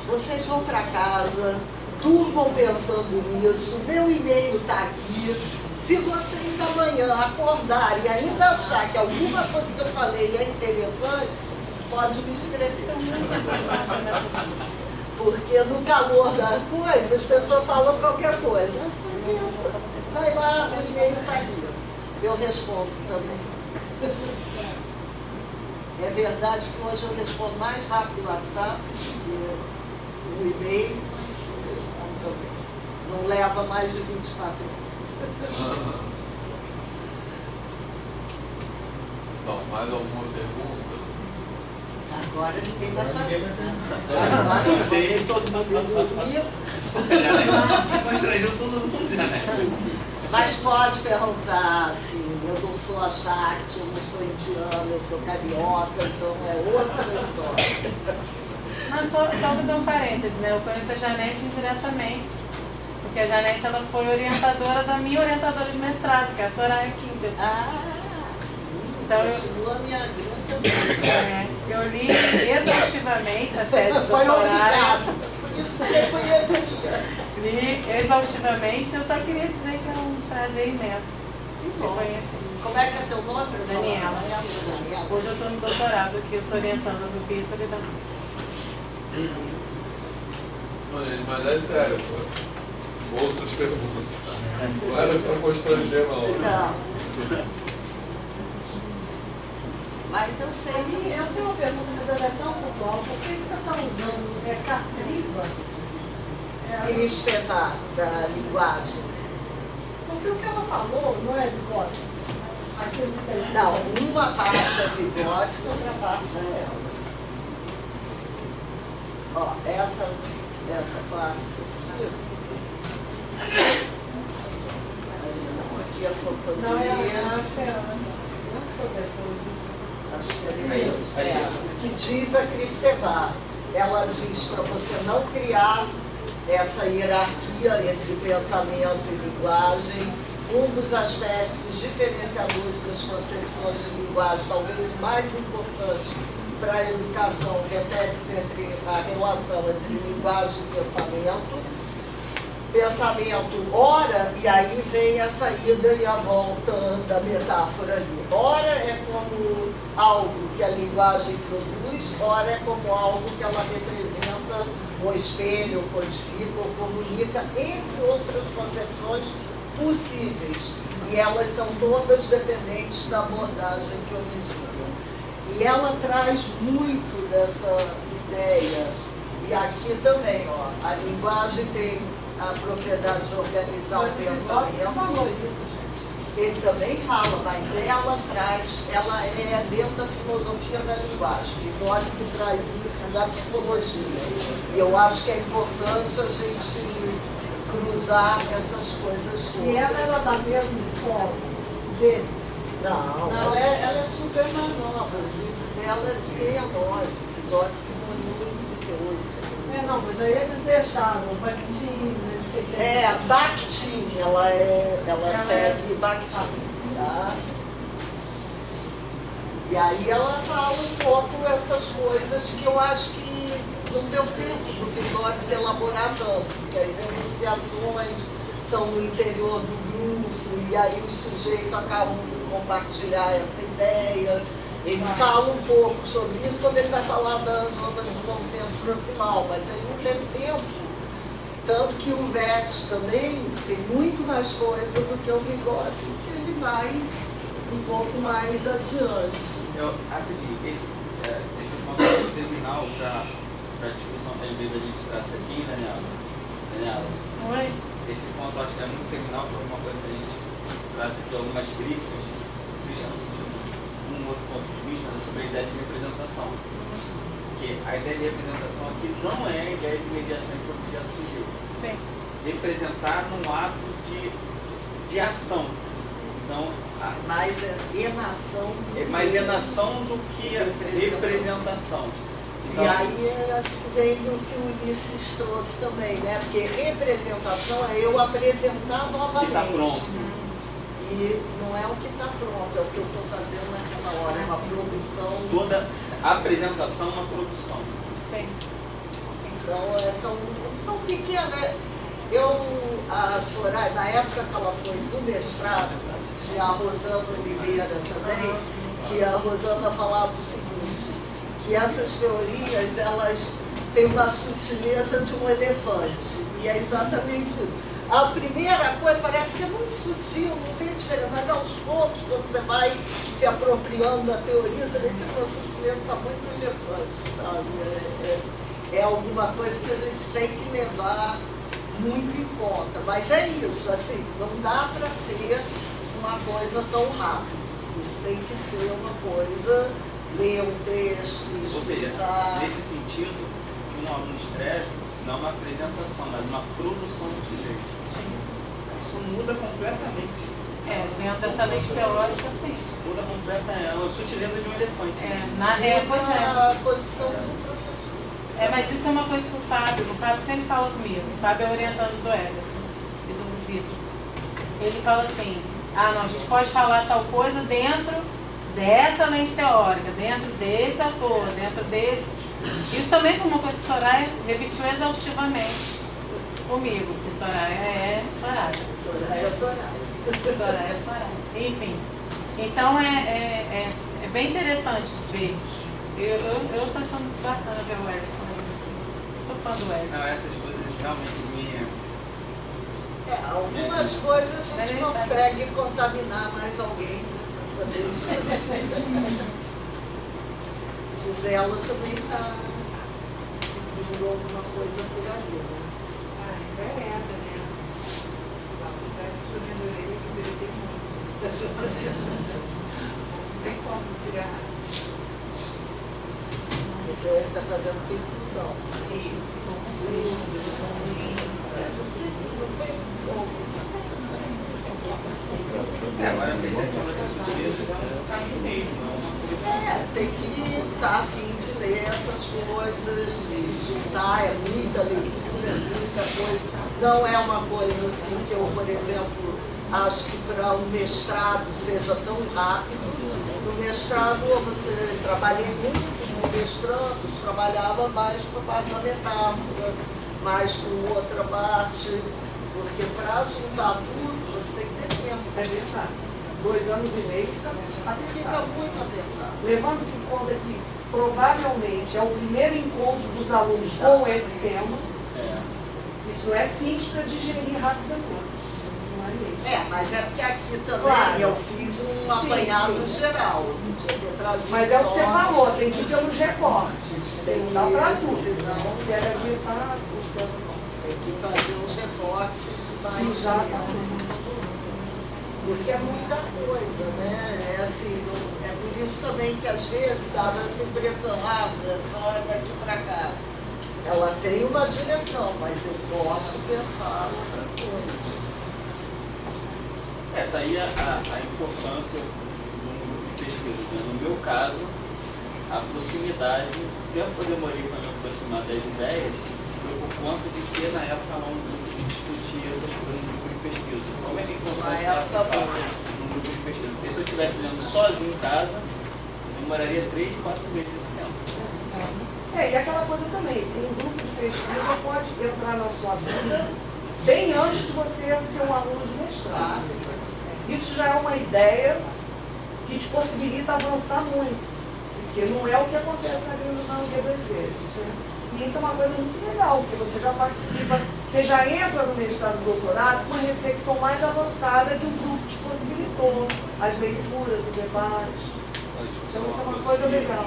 vocês vão para casa, durmam pensando nisso, meu e-mail está aqui. Se vocês amanhã acordarem e ainda achar que alguma coisa que eu falei é interessante, pode me escrever. Porque no calor da coisa, as pessoas falam qualquer coisa. Vai lá, o e-mail está aqui. Eu respondo também. É verdade que hoje eu respondo mais rápido no WhatsApp que no e-mail. Também. Não leva mais de 24 horas. Bom, mais alguma pergunta? Agora ninguém vai fazer, né? Agora eu botei todo mundo dormir. Constrangeu todo mundo já, né? Mas pode perguntar assim, eu não sou a Shakti, eu não sou indiana, eu sou carioca, então é outra história. Não, só fazer um parêntese, né? Eu conheço a Janete indiretamente, porque a Janete ela foi orientadora da minha orientadora de mestrado, que é a Soraya Quinta. Sim, então, continua a minha grande também. Eu li exaustivamente a tese da Foi Soraya. por isso que você conhecia. Li exaustivamente, eu só queria dizer que é um prazer imenso te conhecer. Como é que é teu nome? Daniela. Hoje eu estou no doutorado aqui, eu sou orientando do Vitor e da Mas é sério, pô. Outras perguntas. Não era para constranger, não. Não. Mas eu sei. Eu tenho uma pergunta, mas ela é tão pontual. Por que você está usando Catriva? Kristeva, da linguagem. Porque o que ela falou não é Vygotsky. Aquilo que tem. Não, uma parte é Vygotsky, outra parte é ela. Ó, essa parte aqui. Aqui a fotonomia. Não, eu acho que é antes. Não sou depois. Acho que é que diz a Kristeva. Ela diz para você não criar essa hierarquia entre pensamento e linguagem. Um dos aspectos diferenciadores das concepções de linguagem, talvez o mais importante para a educação, refere-se a relação entre linguagem e pensamento. pensamento ora, e aí vem a saída e a volta da metáfora ali. Ora é como algo que a linguagem produz, ora é como algo que ela representa, ou espelha, ou codifica, ou comunica, entre outras concepções possíveis. E elas são todas dependentes da abordagem que origina. E ela traz muito dessa ideia. E aqui também, ó, a linguagem tem a propriedade de organizar o pensamento. Falou isso, gente. Ele também fala, mas ela traz, ela é dentro da filosofia da linguagem. Vygotsky traz isso da psicologia. E eu acho que é importante a gente cruzar essas coisas todas. E ela era da mesma escola deles? Não. Ela é super mais nova. O livro dela é de 69. Vygotsky morreu em 38. Não, mas aí eles deixaram o Bakhtin, não sei o que. Bakhtin, ela segue Bakhtin, tá? E aí ela fala um pouco essas coisas que eu acho que não deu tempo para o Vygotsky elaborar tanto, porque as enunciações são no interior do grupo, e aí o sujeito acaba por compartilhar essa ideia. Ele fala um pouco sobre isso quando ele vai falar das ondas de movimento proximal, mas ele não teve tempo. Tanto que o Vetch também tem muito mais coisa do que o Vygotsky, que ele vai um pouco mais adiante. Rapidinho, esse ponto seminal para a discussão que às vezes a gente traz aqui, Daniela. Oi? Esse ponto acho que é muito seminal para uma coisa que a gente trata aqui, algumas críticas, seja no sentido um outro ponto de vista sobre a ideia de representação. Porque a ideia de representação aqui não é a ideia de mediação entre objeto e sujeito. Sim. Representar num ato de ação. Então, mais enação do que representação. Então, e aí acho que vem do que o Ulisses trouxe também, né? Porque representação é eu apresentar novamente. Que está pronto. E não é o que está pronto, é o que eu estou fazendo naquela hora, é uma produção. Toda apresentação é uma produção. Sim. Então, são pequenas. A Soraya, na época que ela foi do mestrado, tinha a Rosana Oliveira também, que a Rosana falava o seguinte, que essas teorias, elas têm uma sutileza de um elefante. E é exatamente isso. A primeira coisa parece que é muito sutil, não tem diferença, mas aos poucos, quando você vai se apropriando da teoria, você vê que o sutileza está muito elefante, sabe? É alguma coisa que a gente tem que levar muito em conta. Mas é isso, assim, não dá para ser uma coisa tão rápida. Isso tem que ser uma coisa, ler um texto, ou seja, escutar. nesse sentido, que um aluno escreve, não uma apresentação, mas uma produção do sujeito. Isso muda completamente. Dentro dessa lei teórica, sim. Muda completamente. É a sutileza de um elefante. Na régua a posição do professor. Mas isso é uma coisa que o Fábio sempre fala comigo. O Fábio é orientando do Ederson e do Vitor. Ele fala assim, não, a gente pode falar tal coisa dentro dessa lente teórica, dentro desse autor, dentro desse. Isso também foi uma coisa que Soraya repetiu exaustivamente comigo, porque Soraya é Soraya. Soraya é Soraya. Soraya é Soraya. Enfim, então é bem interessante ver. Eu tô achando bacana ver o Ederson. Sou fã do Ederson. Não, essas coisas realmente me... algumas coisas a gente consegue contaminar mais alguém, né, para poder discutir. Gisela também está seguindo alguma coisa por ali, né? Vereda, né? Sobre as orelhas que deveria ter muito. Não tem como tirar. Você está fazendo conclusão. Isso, agora a percepção dessas sutilezas é um caminho mesmo. Tem que estar a fim de ler essas coisas, de juntar, é muita leitura, é muita coisa. Não é uma coisa assim que eu, por exemplo, acho que para um mestrado seja tão rápido. No mestrado, você trabalhei muito com mestrandos, trabalhava mais com a parte da metáfora, mais com outra parte. Porque para juntar tudo, você tem que ter tempo. É verdade. 2 anos e meio fica Fica apertado. muito apertado. Levando-se em conta que provavelmente é o primeiro encontro dos alunos com esse tema, isso não é simples para digerir rapidamente. Não é mesmo? Mas é porque aqui também Claro. eu fiz um apanhado geral. Não tinha que trazer Mas é o que você só- falou, tem que ir pelos recortes. Tem Não que, dá para tudo. senão Quero adiantar os temas. tem que fazer uns recortes de mais. Exatamente. Porque é muita coisa, né? É assim, é por isso também que às vezes dava essa impressão, vai daqui para cá. Ela tem uma direção, mas eu posso pensar outra coisa. Tá aí a importância do grupo de pesquisa, né? No meu caso, a proximidade, o tempo que eu demorei para me aproximar das ideias foi por conta de que na época não discutia essas coisas no grupo de pesquisa. Como é que é importante no grupo de pesquisa? Porque se eu estivesse lendo sozinho em casa, demoraria 3, 4 vezes esse tempo. E aquela coisa também, um grupo de pesquisa pode entrar na sua vida bem antes de você ser um aluno de mestrado. Isso já é uma ideia que te possibilita avançar muito, porque não é o que acontece na grande maioria das vezes. Né? E isso é uma coisa muito legal, porque você já participa, você já entra no mestrado e doutorado com uma reflexão mais avançada que o grupo te possibilitou, as leituras, o debate. Então isso é uma coisa legal.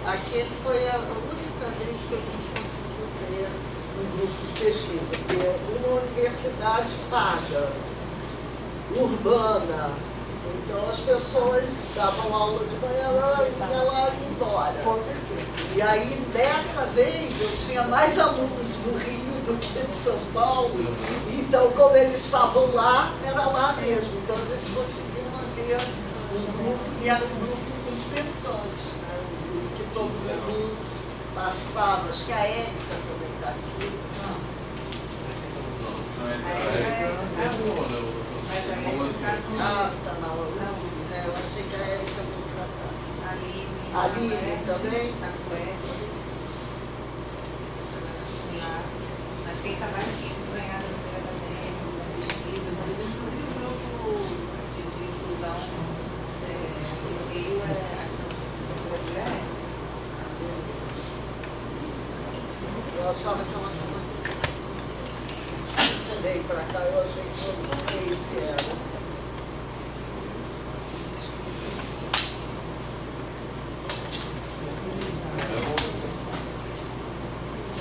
Aquele foi a única vez que a gente conseguiu ter um grupo de pesquisa, porque uma universidade paga, urbana, então as pessoas davam aula de manhã e ela ia embora. Com certeza. E aí, dessa vez, eu tinha mais alunos do Rio do que de São Paulo, então como eles estavam lá, era lá mesmo. Então a gente conseguiu manter um grupo, e era um grupo muito pensante, né? Que todo mundo participava. Acho que a Érica também está aqui. Está na outra. Eu achei que a Érica veio para cá. A Aline também? Acho que quem está mais acompanhada no acadêmico, na pesquisa, por exemplo, inclusive o grupo de inclusão no Rio Eu achava que ela estava. Você veio para cá, eu achei que todos os 3 vieram.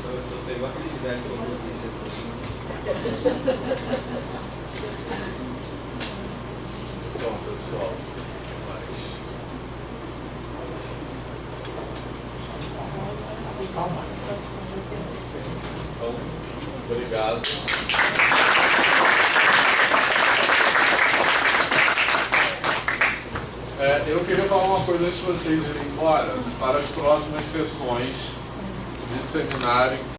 Eu tenho aqueles versos Bom, pessoal, então, obrigado. Eu queria falar uma coisa antes de vocês irem embora, para as próximas sessões de seminário.